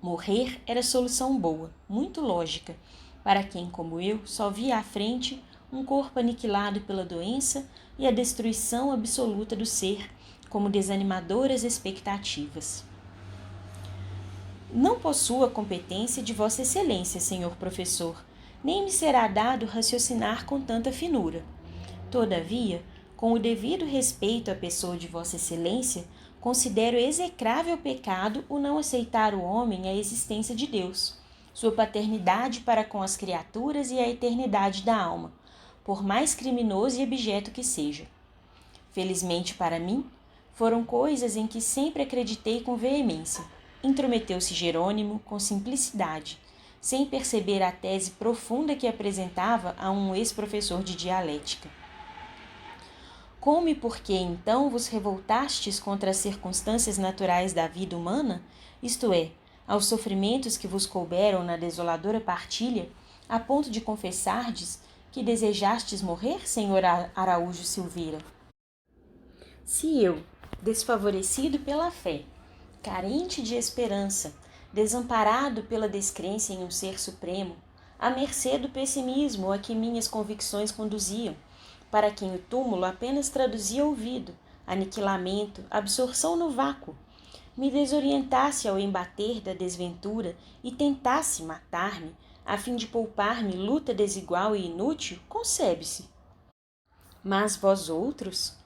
Morrer era solução boa, muito lógica, para quem, como eu, só via à frente um corpo aniquilado pela doença e a destruição absoluta do ser, como desanimadoras expectativas. Não possuo a competência de Vossa Excelência, senhor professor, nem me será dado raciocinar com tanta finura. Todavia, com o devido respeito à pessoa de Vossa Excelência, considero execrável pecado o não aceitar o homem a existência de Deus, sua paternidade para com as criaturas e a eternidade da alma, por mais criminoso e abjeto que seja. Felizmente para mim, foram coisas em que sempre acreditei com veemência. Intrometeu-se Jerônimo com simplicidade, sem perceber a tese profunda que apresentava a um ex-professor de dialética. Como e por que, então, vos revoltastes contra as circunstâncias naturais da vida humana, isto é, aos sofrimentos que vos couberam na desoladora partilha, a ponto de confessardes que desejastes morrer, senhor Araújo Silveira? Se eu, desfavorecido pela fé, carente de esperança, desamparado pela descrença em um ser supremo, à mercê do pessimismo a que minhas convicções conduziam, para quem o túmulo apenas traduzia ouvido, aniquilamento, absorção no vácuo, me desorientasse ao embater da desventura e tentasse matar-me, a fim de poupar-me luta desigual e inútil, concebe-se. Mas vós outros,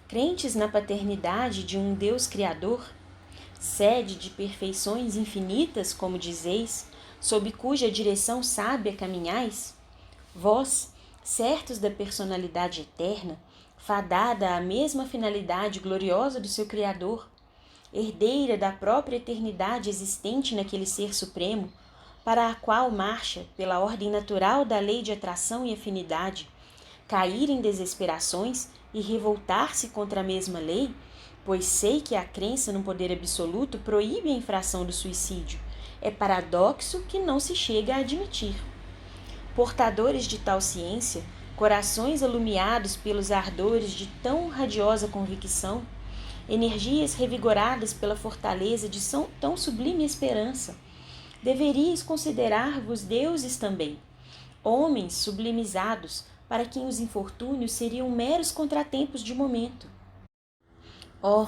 crentes na paternidade de um Deus Criador, sede de perfeições infinitas, como dizeis, sob cuja direção sábia caminhais, vós, certos da personalidade eterna, fadada à mesma finalidade gloriosa do seu Criador, herdeira da própria eternidade existente naquele Ser Supremo, para a qual marcha, pela ordem natural da lei de atração e afinidade, cair em desesperações e revoltar-se contra a mesma lei, pois sei que a crença no poder absoluto proíbe a infração do suicídio. É paradoxo que não se chega a admitir. Portadores de tal ciência, corações alumiados pelos ardores de tão radiosa convicção, energias revigoradas pela fortaleza de tão sublime esperança, deveríeis considerar-vos deuses também, homens sublimizados, para quem os infortúnios seriam meros contratempos de momento. Oh,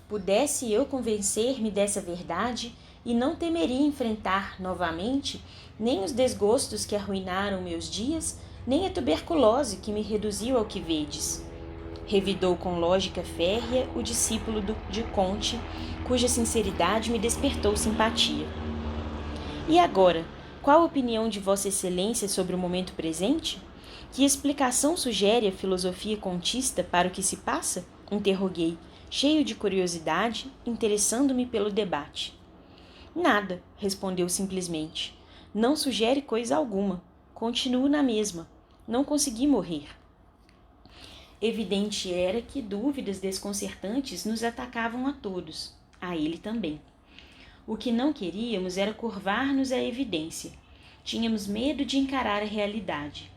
pudesse eu convencer-me dessa verdade e não temeria enfrentar novamente nem os desgostos que arruinaram meus dias, nem a tuberculose que me reduziu ao que vedes. Revidou com lógica férrea o discípulo de Conte, cuja sinceridade me despertou simpatia. E agora, qual a opinião de Vossa Excelência sobre o momento presente? Que explicação sugere a filosofia contista para o que se passa? Interroguei, cheio de curiosidade, interessando-me pelo debate. Nada, respondeu simplesmente. Não sugere coisa alguma. Continuo na mesma. Não consegui morrer. Evidente era que dúvidas desconcertantes nos atacavam a todos, a ele também. O que não queríamos era curvar-nos à evidência. Tínhamos medo de encarar a realidade.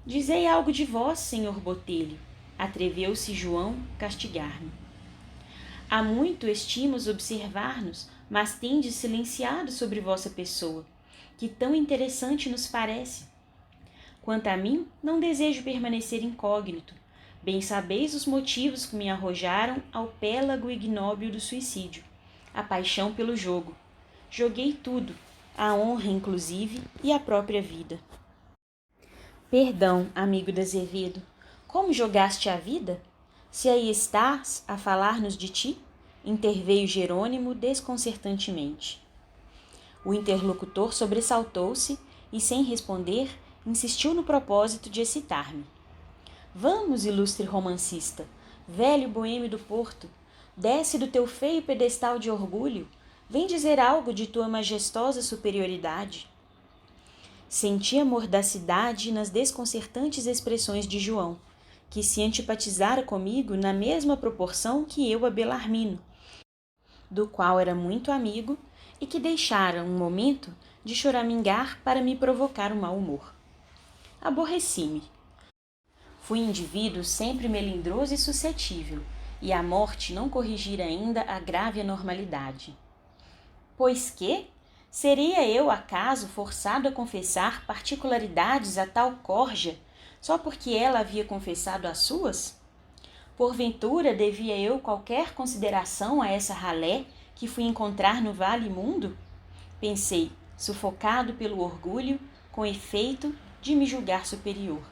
Dizei algo de vós, senhor Botelho, atreveu-se João castigar-me. Há muito estimos observar-nos, mas tendes silenciado sobre vossa pessoa, que tão interessante nos parece. Quanto a mim, não desejo permanecer incógnito, Bem sabeis os motivos que me arrojaram ao pélago ignóbil do suicídio, a paixão pelo jogo. Joguei tudo, a honra inclusive e a própria vida. Perdão, amigo de Azevedo, como jogaste a vida? Se aí estás a falar-nos de ti? Interveio Jerônimo desconcertantemente. O interlocutor sobressaltou-se e, sem responder, insistiu no propósito de excitar-me. Vamos, ilustre romancista, velho boêmio do Porto, desce do teu feio pedestal de orgulho, vem dizer algo de tua majestosa superioridade. Senti a mordacidade nas desconcertantes expressões de João, que se antipatizara comigo na mesma proporção que eu a Belarmino, do qual era muito amigo e que deixara um momento de choramingar para me provocar o mau humor. Aborreci-me. Fui indivíduo sempre melindroso e suscetível, e a morte não corrigira ainda a grave anormalidade. Pois que? Seria eu, acaso, forçado a confessar particularidades a tal corja, só porque ela havia confessado as suas? Porventura devia eu qualquer consideração a essa ralé que fui encontrar no vale imundo? Pensei, sufocado pelo orgulho, com efeito de me julgar superior.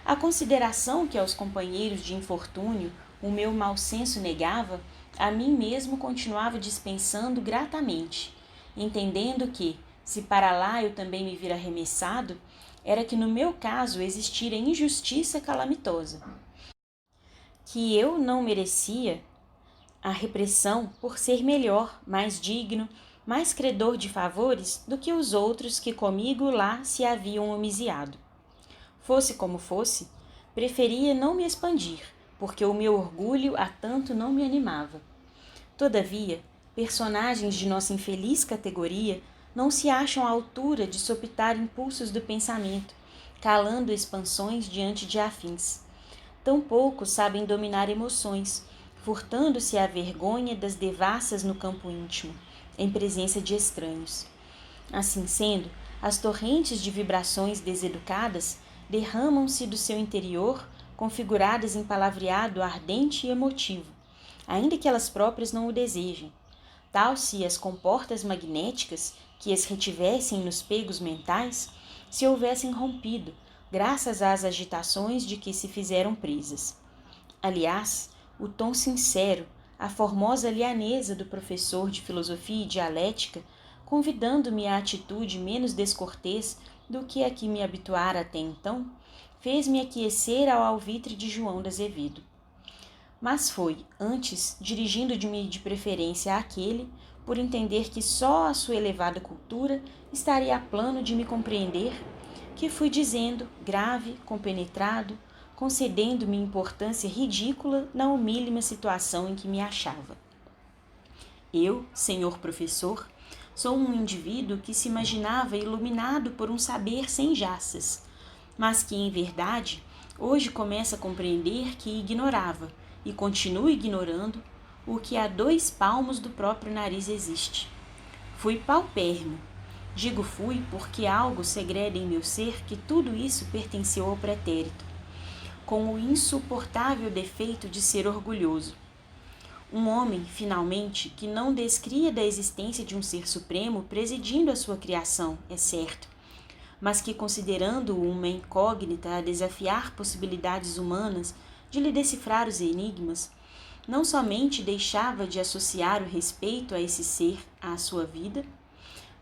A consideração que aos companheiros de infortúnio o meu mau senso negava, a mim mesmo continuava dispensando gratamente, entendendo que, se para lá eu também me vira arremessado, era que no meu caso existira injustiça calamitosa, que eu não merecia a repressão por ser melhor, mais digno, mais credor de favores do que os outros que comigo lá se haviam homiziado. Fosse como fosse, preferia não me expandir, porque o meu orgulho a tanto não me animava. Todavia, personagens de nossa infeliz categoria não se acham à altura de sopitar impulsos do pensamento, calando expansões diante de afins. Tampouco sabem dominar emoções, furtando-se à vergonha das devassas no campo íntimo, em presença de estranhos. Assim sendo, as torrentes de vibrações deseducadas derramam-se do seu interior, configuradas em palavreado ardente e emotivo, ainda que elas próprias não o desejem. Tal se as comportas magnéticas, que as retivessem nos pegos mentais, se houvessem rompido, graças às agitações de que se fizeram presas. Aliás, o tom sincero, a formosa lianeza do professor de filosofia e dialética, convidando-me à atitude menos descortês do que a que me habituara até então, fez-me aquecer ao alvitre de João de Azevedo. Mas foi, antes, dirigindo-me de preferência àquele, por entender que só a sua elevada cultura estaria a plano de me compreender, que fui dizendo, grave, compenetrado, concedendo-me importância ridícula na humílima situação em que me achava. Eu, senhor professor, sou um indivíduo que se imaginava iluminado por um saber sem jaças, mas que, em verdade, hoje começa a compreender que ignorava, e continua ignorando, o que a 2 palmos do próprio nariz existe. Fui paupérrimo. Digo fui porque algo segreda em meu ser que tudo isso pertenceu ao pretérito, com o insuportável defeito de ser orgulhoso. Um homem, finalmente, que não descria da existência de um ser supremo presidindo a sua criação, é certo, mas que, considerando-o uma incógnita a desafiar possibilidades humanas de lhe decifrar os enigmas, não somente deixava de associar o respeito a esse ser à sua vida,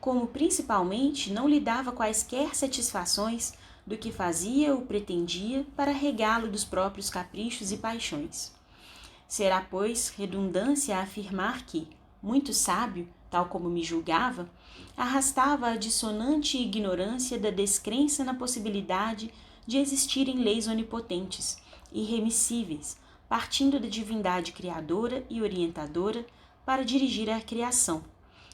como principalmente não lhe dava quaisquer satisfações do que fazia ou pretendia para regá-lo dos próprios caprichos e paixões. Será, pois, redundância a afirmar que, muito sábio, tal como me julgava, arrastava a dissonante ignorância da descrença na possibilidade de existirem leis onipotentes, irremissíveis, partindo da divindade criadora e orientadora para dirigir a criação,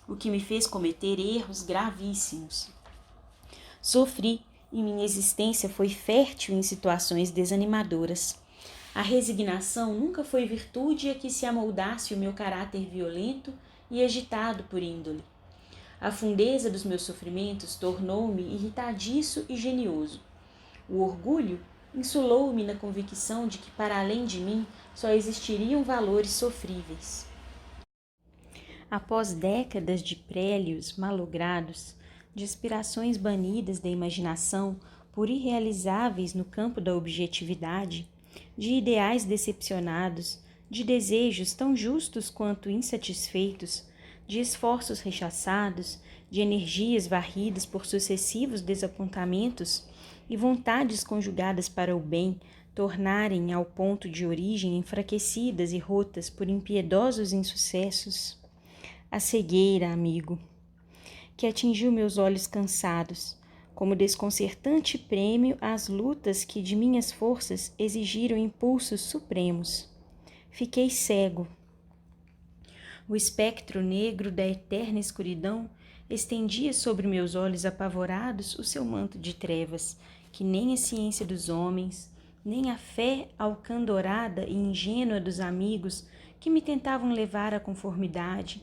o que me fez cometer erros gravíssimos. Sofri, e minha existência foi fértil em situações desanimadoras. A resignação nunca foi virtude a que se amoldasse o meu caráter violento e agitado por índole. A fundeza dos meus sofrimentos tornou-me irritadiço e genioso. O orgulho, insulou-me na convicção de que para além de mim só existiriam valores sofríveis. Após décadas de prélios malogrados, de aspirações banidas da imaginação por irrealizáveis no campo da objetividade, de ideais decepcionados, de desejos tão justos quanto insatisfeitos, de esforços rechaçados, de energias varridas por sucessivos desapontamentos e vontades conjugadas para o bem tornarem ao ponto de origem enfraquecidas e rotas por impiedosos insucessos. A cegueira, amigo, que atingiu meus olhos cansados, como desconcertante prêmio às lutas que de minhas forças exigiram impulsos supremos. Fiquei cego. O espectro negro da eterna escuridão estendia sobre meus olhos apavorados o seu manto de trevas, que nem a ciência dos homens, nem a fé alcandorada e ingênua dos amigos que me tentavam levar à conformidade,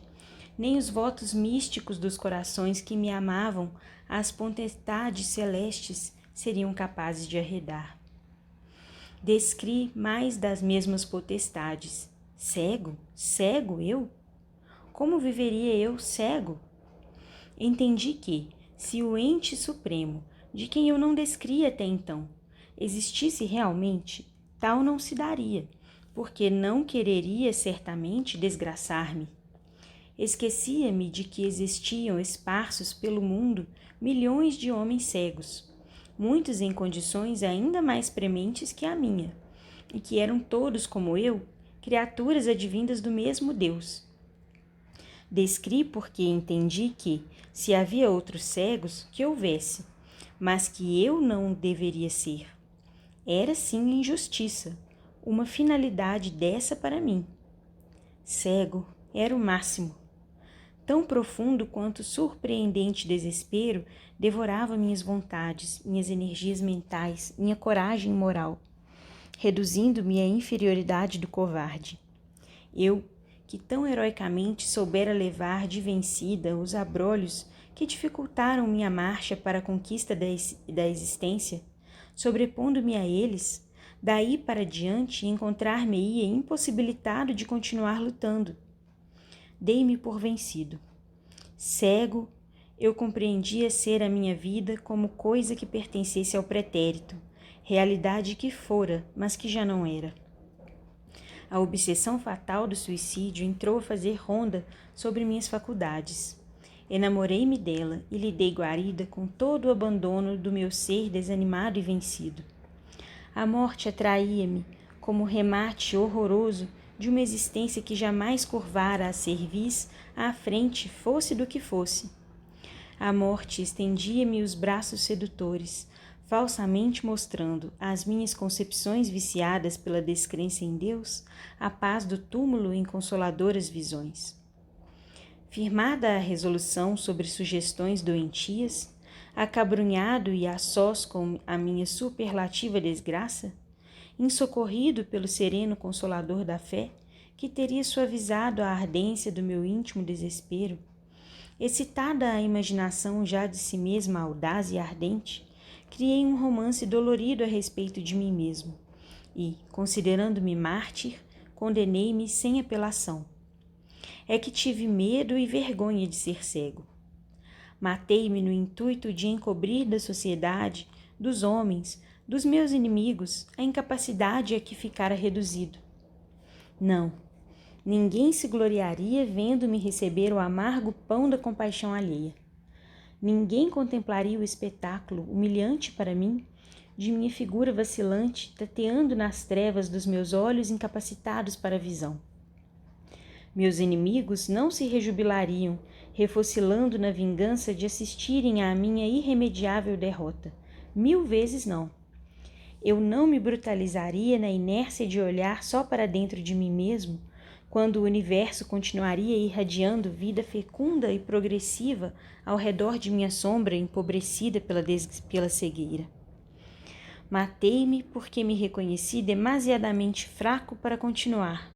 nem os votos místicos dos corações que me amavam às potestades celestes seriam capazes de arredar. Descri mais das mesmas potestades. Cego? Cego eu? Como viveria eu cego? Entendi que, se o ente supremo, de quem eu não descria até então, existisse realmente, tal não se daria, porque não quereria certamente desgraçar-me. Esquecia-me de que existiam esparsos pelo mundo milhões de homens cegos, muitos em condições ainda mais prementes que a minha, e que eram todos como eu, criaturas advindas do mesmo Deus. Descri porque entendi que, se havia outros cegos, que houvesse, mas que eu não deveria ser. Era sim injustiça, uma finalidade dessa para mim. Cego era o máximo. Tão profundo quanto surpreendente desespero devorava minhas vontades, minhas energias mentais, minha coragem moral, reduzindo-me à inferioridade do covarde. Eu, que tão heroicamente soubera levar de vencida os abrolhos que dificultaram minha marcha para a conquista da existência, sobrepondo-me a eles, daí para diante encontrar-me-ia impossibilitado de continuar lutando. Dei-me por vencido. Cego, eu compreendia ser a minha vida como coisa que pertencesse ao pretérito, realidade que fora, mas que já não era. A obsessão fatal do suicídio entrou a fazer ronda sobre minhas faculdades. Enamorei-me dela e lhe dei guarida com todo o abandono do meu ser desanimado e vencido. A morte atraía-me como remate horroroso de uma existência que jamais curvara a cerviz à frente, fosse do que fosse. A morte estendia-me os braços sedutores, falsamente mostrando às minhas concepções viciadas pela descrença em Deus a paz do túmulo em consoladoras visões. Firmada a resolução sobre sugestões doentias, acabrunhado e a sós com a minha superlativa desgraça, insocorrido pelo sereno consolador da fé, que teria suavizado a ardência do meu íntimo desespero, excitada a imaginação já de si mesma audaz e ardente, criei um romance dolorido a respeito de mim mesmo e, considerando-me mártir, condenei-me sem apelação. É que tive medo e vergonha de ser cego. Matei-me no intuito de encobrir da sociedade, dos homens, dos meus inimigos, a incapacidade a que ficara reduzido. Não, ninguém se gloriaria vendo-me receber o amargo pão da compaixão alheia. Ninguém contemplaria o espetáculo, humilhante para mim, de minha figura vacilante, tateando nas trevas dos meus olhos incapacitados para a visão. Meus inimigos não se rejubilariam, refocilando na vingança de assistirem à minha irremediável derrota. 1000 vezes não. Eu não me brutalizaria na inércia de olhar só para dentro de mim mesmo, quando o universo continuaria irradiando vida fecunda e progressiva ao redor de minha sombra empobrecida pela cegueira. Matei-me porque me reconheci demasiadamente fraco para continuar.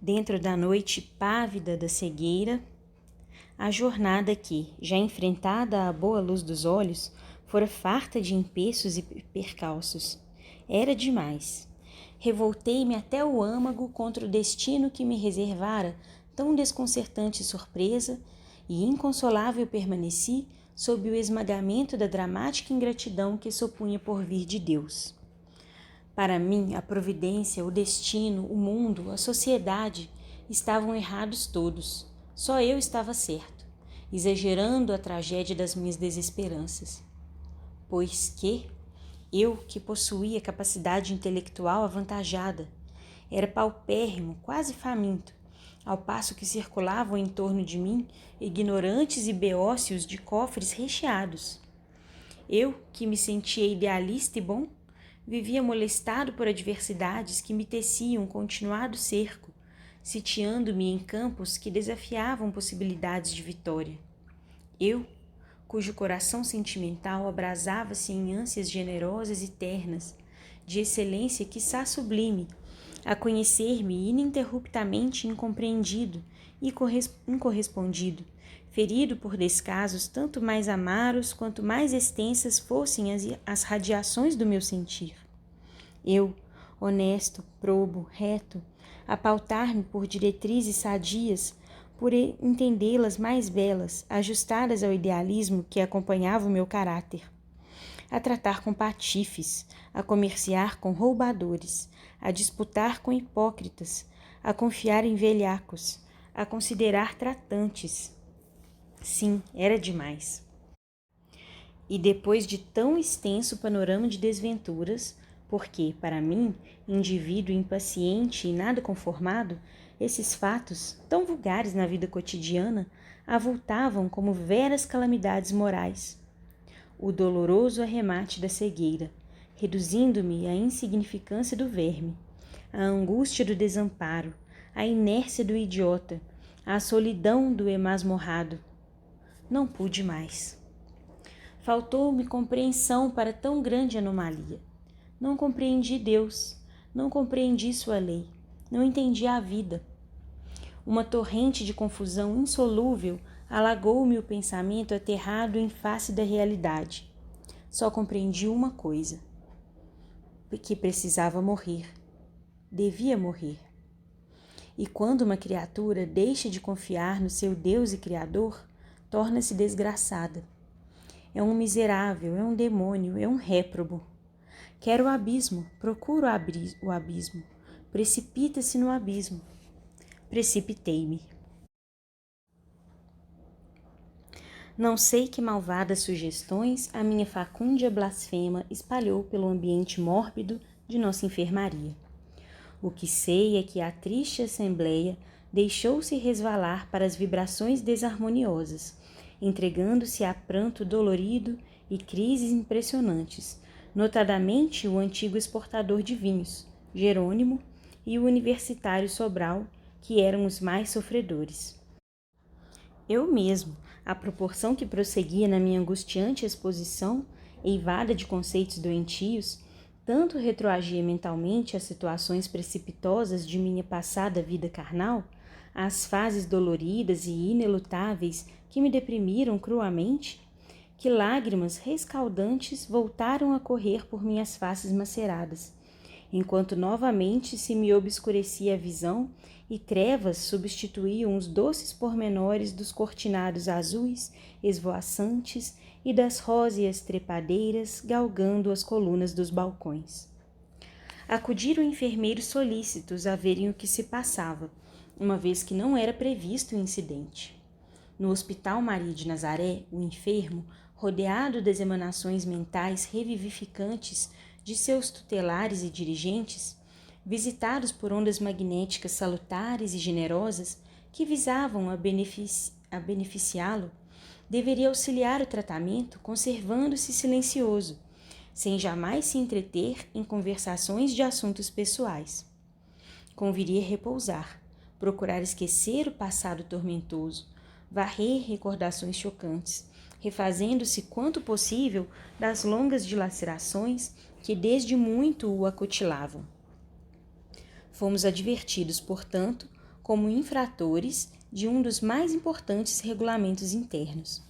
Dentro da noite pávida da cegueira, a jornada que, já enfrentada à boa luz dos olhos, fora farta de empeços e percalços. Era demais. Revoltei-me até o âmago contra o destino que me reservara tão desconcertante surpresa e inconsolável permaneci sob o esmagamento da dramática ingratidão que supunha por vir de Deus. Para mim, a providência, o destino, o mundo, a sociedade estavam errados todos. Só eu estava certo, exagerando a tragédia das minhas desesperanças. Pois eu, que possuía capacidade intelectual avantajada, era paupérrimo, quase faminto, ao passo que circulavam em torno de mim ignorantes e beócios de cofres recheados. Eu, que me sentia idealista e bom, vivia molestado por adversidades que me teciam um continuado cerco, sitiando-me em campos que desafiavam possibilidades de vitória. Eu, cujo coração sentimental abrasava-se em ânsias generosas e ternas, de excelência quiçá sublime, a conhecer-me ininterruptamente incompreendido e incorrespondido, ferido por descasos tanto mais amaros quanto mais extensas fossem as radiações do meu sentir. Eu, honesto, probo, reto, a pautar-me por diretrizes sadias, por entendê-las mais belas, ajustadas ao idealismo que acompanhava o meu caráter, a tratar com patifes, a comerciar com roubadores, a disputar com hipócritas, a confiar em velhacos, a considerar tratantes. Sim, era demais. E depois de tão extenso panorama de desventuras, porque, para mim, indivíduo impaciente e nada conformado, esses fatos, tão vulgares na vida cotidiana, avultavam como veras calamidades morais. O doloroso arremate da cegueira, reduzindo-me à insignificância do verme, à angústia do desamparo, à inércia do idiota, à solidão do emasmorrado. Não pude mais. Faltou-me compreensão para tão grande anomalia. Não compreendi Deus, não compreendi sua lei, não entendi a vida. Uma torrente de confusão insolúvel alagou-me o pensamento aterrado em face da realidade. Só compreendi uma coisa, que precisava morrer, devia morrer. E quando uma criatura deixa de confiar no seu Deus e Criador, torna-se desgraçada. É um miserável, é um demônio, é um réprobo. Quer o abismo, procura o abismo, precipita-se no abismo. Precipitei-me. Não sei que malvadas sugestões a minha facúndia blasfema espalhou pelo ambiente mórbido de nossa enfermaria. O que sei é que a triste assembleia deixou-se resvalar para as vibrações desarmoniosas, entregando-se a pranto dolorido e crises impressionantes, notadamente o antigo exportador de vinhos, Jerônimo, e o universitário Sobral, que eram os mais sofredores. Eu mesmo, à proporção que prosseguia na minha angustiante exposição, eivada de conceitos doentios, tanto retroagia mentalmente às situações precipitosas de minha passada vida carnal, às fases doloridas e inelutáveis que me deprimiram cruamente, que lágrimas rescaldantes voltaram a correr por minhas faces maceradas, enquanto novamente se me obscurecia a visão e trevas substituíam os doces pormenores dos cortinados azuis, esvoaçantes e das róseas trepadeiras galgando as colunas dos balcões. Acudiram enfermeiros solícitos a verem o que se passava, uma vez que não era previsto o incidente. No Hospital Maria de Nazaré, o enfermo, rodeado das emanações mentais revivificantes de seus tutelares e dirigentes, visitados por ondas magnéticas salutares e generosas que visavam a beneficiá-lo, deveria auxiliar o tratamento conservando-se silencioso, sem jamais se entreter em conversações de assuntos pessoais. Conviria repousar, procurar esquecer o passado tormentoso, varrer recordações chocantes, refazendo-se quanto possível das longas dilacerações que desde muito o acotilavam. Fomos advertidos, portanto, como infratores de um dos mais importantes regulamentos internos.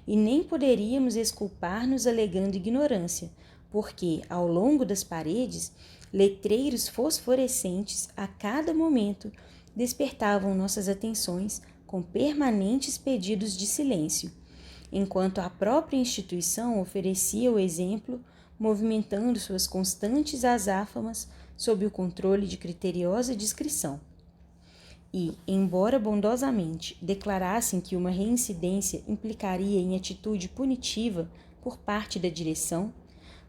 E nem poderíamos exculpar-nos alegando ignorância, porque, ao longo das paredes, letreiros fosforescentes a cada momento despertavam nossas atenções com permanentes pedidos de silêncio, enquanto a própria instituição oferecia o exemplo, movimentando suas constantes azáfamas sob o controle de criteriosa discrição. E, embora bondosamente declarassem que uma reincidência implicaria em atitude punitiva por parte da direção,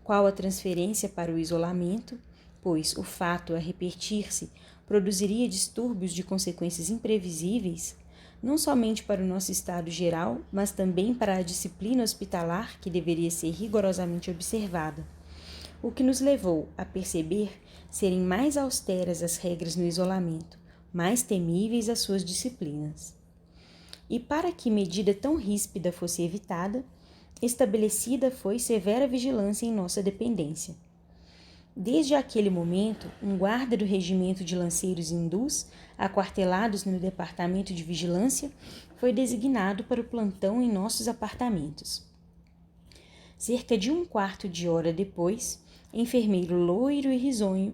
qual a transferência para o isolamento, pois o fato a repetir-se produziria distúrbios de consequências imprevisíveis, não somente para o nosso estado geral, mas também para a disciplina hospitalar que deveria ser rigorosamente observada, o que nos levou a perceber serem mais austeras as regras no isolamento, mais temíveis as suas disciplinas. E para que medida tão ríspida fosse evitada, estabelecida foi severa vigilância em nossa dependência. Desde aquele momento, um guarda do regimento de lanceiros hindus, aquartelados no departamento de vigilância, foi designado para o plantão em nossos apartamentos. Cerca de um quarto de hora depois, enfermeiro loiro e risonho,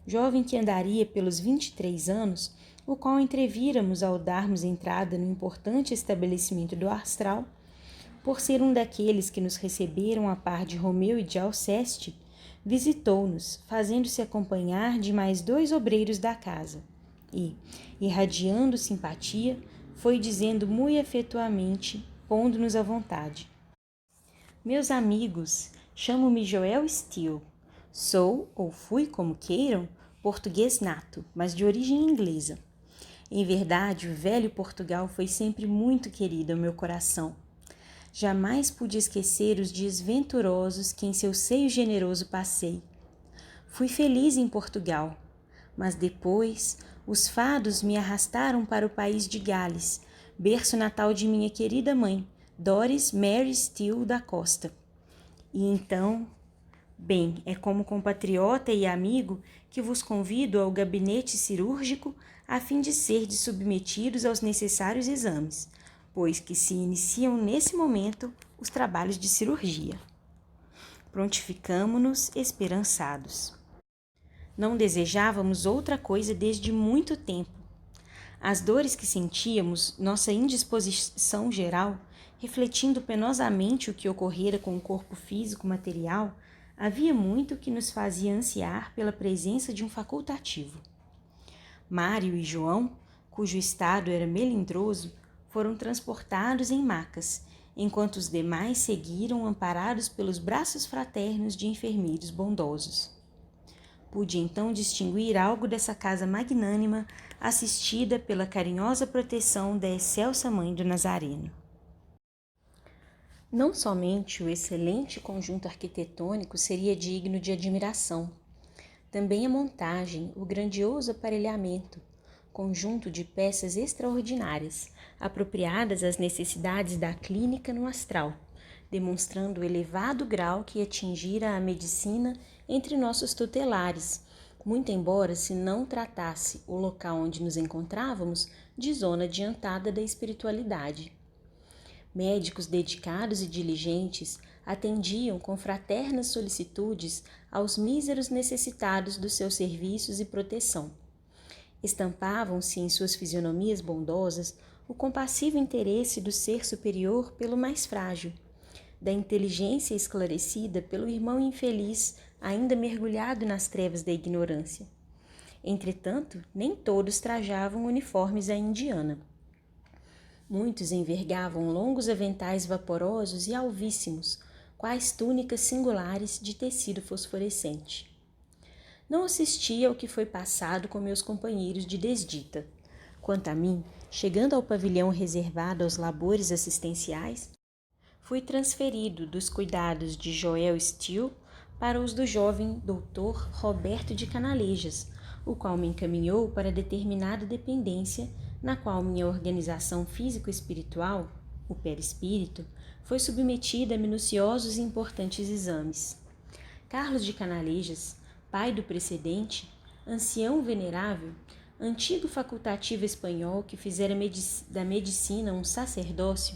jovem que andaria pelos 23 anos, o qual entrevíramos ao darmos entrada no importante estabelecimento do Astral, por ser um daqueles que nos receberam a par de Romeu e de Alceste, visitou-nos, fazendo-se acompanhar de mais 2 obreiros da casa, e, irradiando simpatia, foi dizendo muito afetuosamente, pondo-nos à vontade: Meus amigos, chamo-me Joel Steele. Sou, ou fui, como queiram, português nato, mas de origem inglesa. Em verdade, o velho Portugal foi sempre muito querido ao meu coração. Jamais pude esquecer os dias venturosos que em seu seio generoso passei. Fui feliz em Portugal, mas depois os fados me arrastaram para o país de Gales, berço natal de minha querida mãe, Doris Mary Steele da Costa. E então, bem, é como compatriota e amigo que vos convido ao gabinete cirúrgico a fim de serdes submetidos aos necessários exames, pois que se iniciam nesse momento os trabalhos de cirurgia. Prontificamo-nos esperançados. Não desejávamos outra coisa desde muito tempo. As dores que sentíamos, nossa indisposição geral, refletindo penosamente o que ocorrera com o corpo físico material, havia muito que nos fazia ansiar pela presença de um facultativo. Mário e João, cujo estado era melindroso, foram transportados em macas, enquanto os demais seguiram amparados pelos braços fraternos de enfermeiros bondosos. Pude então distinguir algo dessa casa magnânima, assistida pela carinhosa proteção da excelsa Mãe do Nazareno. Não somente o excelente conjunto arquitetônico seria digno de admiração, também a montagem, o grandioso aparelhamento, conjunto de peças extraordinárias, apropriadas às necessidades da clínica no astral, demonstrando o elevado grau que atingira a medicina entre nossos tutelares, muito embora se não tratasse o local onde nos encontrávamos de zona adiantada da espiritualidade. Médicos dedicados e diligentes atendiam com fraternas solicitudes aos míseros necessitados dos seus serviços e proteção. Estampavam-se em suas fisionomias bondosas o compassivo interesse do ser superior pelo mais frágil, da inteligência esclarecida pelo irmão infeliz ainda mergulhado nas trevas da ignorância. Entretanto, nem todos trajavam uniformes à indiana. Muitos envergavam longos aventais vaporosos e alvíssimos, quais túnicas singulares de tecido fosforescente. Não assisti ao que foi passado com meus companheiros de desdita. Quanto a mim, chegando ao pavilhão reservado aos labores assistenciais, fui transferido dos cuidados de Joel Steele para os do jovem doutor Roberto de Canalejas, o qual me encaminhou para determinada dependência na qual minha organização físico-espiritual, o perispírito, foi submetida a minuciosos e importantes exames. Carlos de Canalejas, pai do precedente, ancião venerável, antigo facultativo espanhol que fizera da medicina um sacerdócio,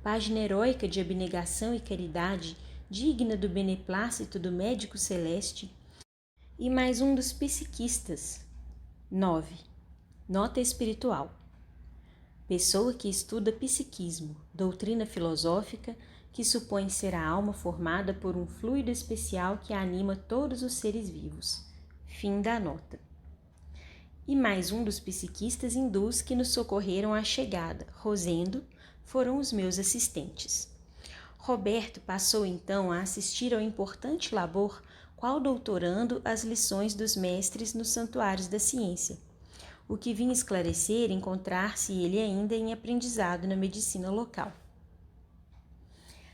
página heróica de abnegação e caridade digna do beneplácito do médico celeste, e mais um dos psiquistas. 9. Nota espiritual. Pessoa que estuda psiquismo, doutrina filosófica que supõe ser a alma formada por um fluido especial que anima todos os seres vivos. Fim da nota. E mais um dos psiquistas hindus que nos socorreram à chegada, Rosendo, foram os meus assistentes. Roberto passou então a assistir ao importante labor qual doutorando as lições dos mestres nos santuários da ciência, o que vinha esclarecer encontrar-se ele ainda em aprendizado na medicina local.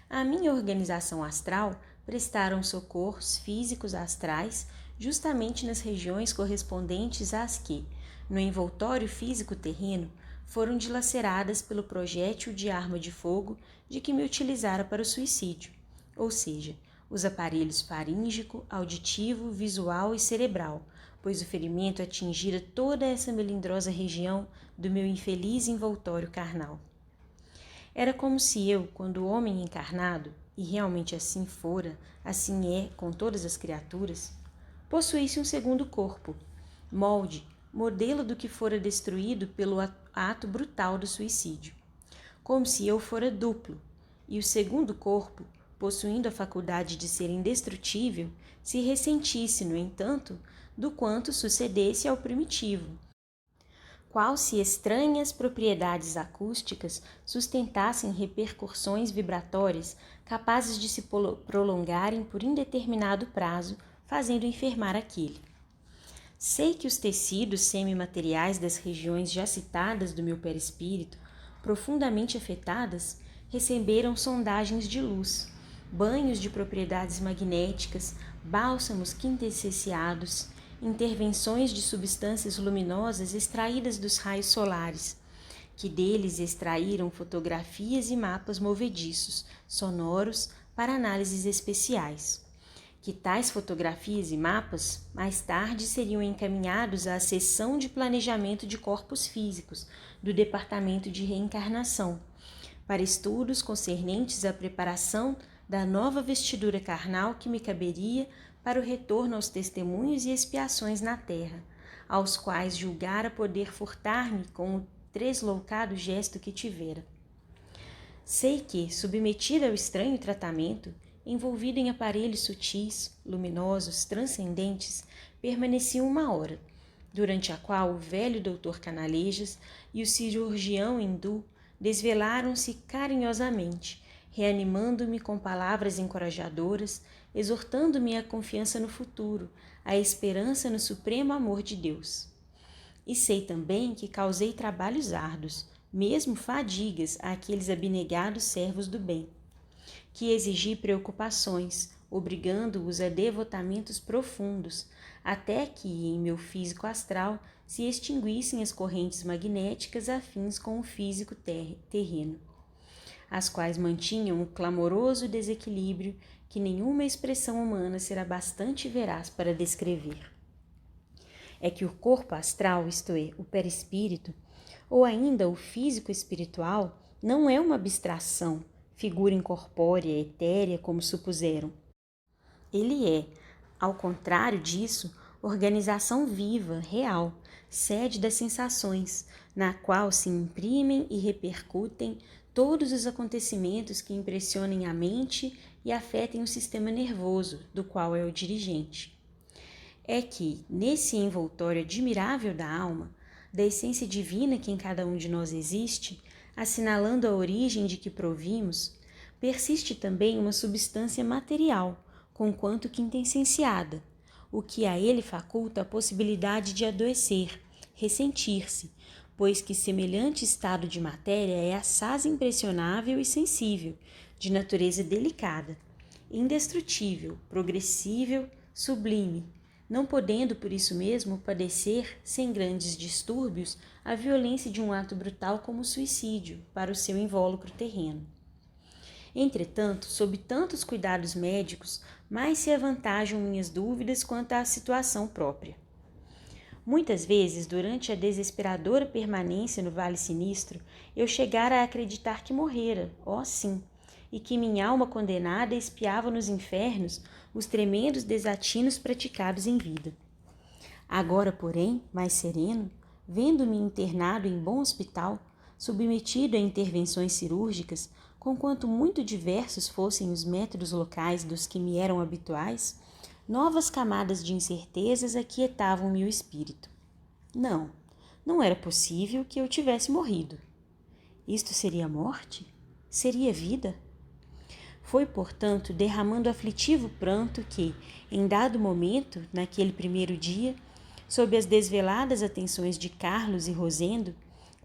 À minha organização astral prestaram socorros físicos astrais justamente nas regiões correspondentes às que, no envoltório físico terreno, foram dilaceradas pelo projétil de arma de fogo de que me utilizara para o suicídio, ou seja, os aparelhos faríngico, auditivo, visual e cerebral, pois o ferimento atingira toda essa melindrosa região do meu infeliz envoltório carnal. Era como se eu, quando homem encarnado, e realmente assim fora, assim é com todas as criaturas, possuísse um segundo corpo, molde, modelo do que fora destruído pelo ato brutal do suicídio. Como se eu fora duplo, e o segundo corpo, possuindo a faculdade de ser indestrutível, se ressentisse, no entanto, do quanto sucedesse ao primitivo, qual se estranhas propriedades acústicas sustentassem repercussões vibratórias capazes de se prolongarem por indeterminado prazo, fazendo enfermar aquele. Sei que os tecidos semimateriais das regiões já citadas do meu perispírito, profundamente afetadas, receberam sondagens de luz, banhos de propriedades magnéticas, bálsamos quintessenciados, intervenções de substâncias luminosas extraídas dos raios solares, que deles extraíram fotografias e mapas movediços, sonoros, para análises especiais. Que tais fotografias e mapas, mais tarde, seriam encaminhados à seção de planejamento de corpos físicos do Departamento de Reencarnação, para estudos concernentes à preparação da nova vestidura carnal que me caberia para o retorno aos testemunhos e expiações na terra, aos quais julgara poder furtar-me com o tresloucado gesto que tivera. Sei que, submetida ao estranho tratamento, envolvido em aparelhos sutis, luminosos, transcendentes, permaneci 1 hora, durante a qual o velho doutor Canalejas e o cirurgião hindu desvelaram-se carinhosamente, reanimando-me com palavras encorajadoras, exortando-me à confiança no futuro, à esperança no supremo amor de Deus. E sei também que causei trabalhos árduos, mesmo fadigas àqueles abnegados servos do bem, que exigi preocupações, obrigando-os a devotamentos profundos, até que, em meu físico astral, se extinguissem as correntes magnéticas afins com o físico terreno, as quais mantinham um clamoroso desequilíbrio que nenhuma expressão humana será bastante veraz para descrever. É que o corpo astral, isto é, o perispírito, ou ainda o físico espiritual, não é uma abstração, figura incorpórea, etérea, como supuseram. Ele é, ao contrário disso, organização viva, real, sede das sensações, na qual se imprimem e repercutem todos os acontecimentos que impressionem a mente e afetem o sistema nervoso, do qual é o dirigente. É que, nesse envoltório admirável da alma, da essência divina que em cada um de nós existe, assinalando a origem de que provimos, persiste também uma substância material, conquanto quintessenciada, o que a ele faculta a possibilidade de adoecer, ressentir-se, pois que semelhante estado de matéria é assaz impressionável e sensível, de natureza delicada, indestrutível, progressível, sublime, não podendo por isso mesmo padecer, sem grandes distúrbios, a violência de um ato brutal como o suicídio para o seu invólucro terreno. Entretanto, sob tantos cuidados médicos, mais se avantajam minhas dúvidas quanto à situação própria. Muitas vezes, durante a desesperadora permanência no Vale Sinistro, eu chegara a acreditar que morrera, sim, e que minha alma condenada espiava nos infernos os tremendos desatinos praticados em vida. Agora, porém, mais sereno, vendo-me internado em bom hospital, submetido a intervenções cirúrgicas, conquanto muito diversos fossem os métodos locais dos que me eram habituais, novas camadas de incertezas aquietavam-me o espírito. Não era possível que eu tivesse morrido. Isto seria morte? Seria vida? Foi, portanto, derramando aflitivo pranto que, em dado momento, naquele primeiro dia, sob as desveladas atenções de Carlos e Rosendo,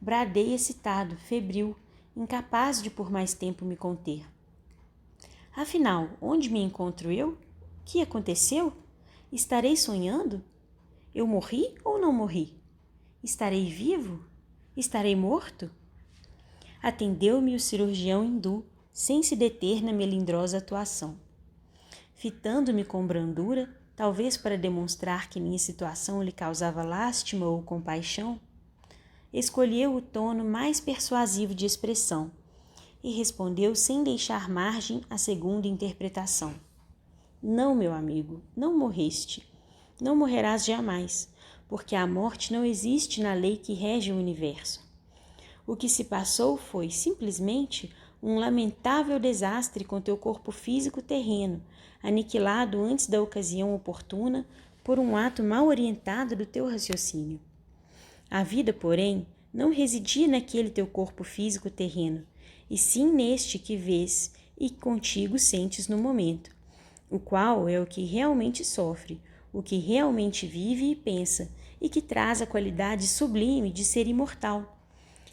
bradei excitado, febril, incapaz de por mais tempo me conter. Afinal, onde me encontro eu? Que aconteceu? Estarei sonhando? Eu morri ou não morri? Estarei vivo? Estarei morto? Atendeu-me o cirurgião hindu, sem se deter na melindrosa atuação. Fitando-me com brandura, talvez para demonstrar que minha situação lhe causava lástima ou compaixão, escolheu o tono mais persuasivo de expressão e respondeu sem deixar margem à segunda interpretação. Não, meu amigo, não morreste. Não morrerás jamais, porque a morte não existe na lei que rege o universo. O que se passou foi, simplesmente, um lamentável desastre com teu corpo físico terreno, aniquilado antes da ocasião oportuna por um ato mal orientado do teu raciocínio. A vida, porém, não residia naquele teu corpo físico terreno, e sim neste que vês e contigo sentes no momento, o qual é o que realmente sofre, o que realmente vive e pensa, e que traz a qualidade sublime de ser imortal.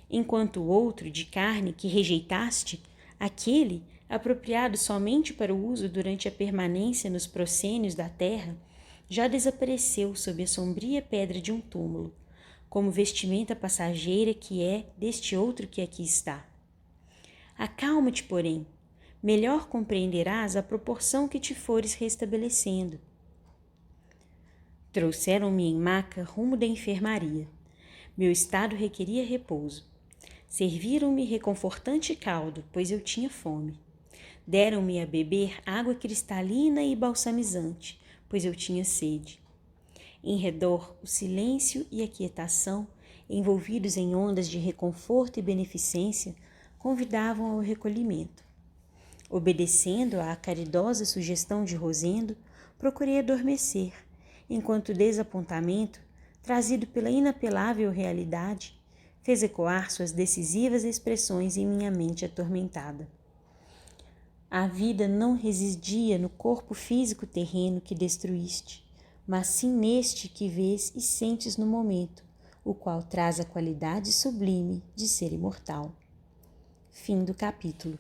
Enquanto o outro, de carne, que rejeitaste, aquele, apropriado somente para o uso durante a permanência nos proscênios da terra, já desapareceu sob a sombria pedra de um túmulo, como vestimenta passageira que é deste outro que aqui está. Acalma-te, porém, melhor compreenderás a proporção que te fores restabelecendo. Trouxeram-me em maca rumo da enfermaria. Meu estado requeria repouso. Serviram-me reconfortante caldo, pois eu tinha fome. Deram-me a beber água cristalina e balsamizante, pois eu tinha sede. Em redor, o silêncio e a quietação, envolvidos em ondas de reconforto e beneficência, convidavam ao recolhimento. Obedecendo à caridosa sugestão de Rosendo, procurei adormecer, enquanto o desapontamento, trazido pela inapelável realidade, fez ecoar suas decisivas expressões em minha mente atormentada. A vida não residia no corpo físico terreno que destruíste, mas sim neste que vês e sentes no momento, o qual traz a qualidade sublime de ser imortal. Fim do capítulo.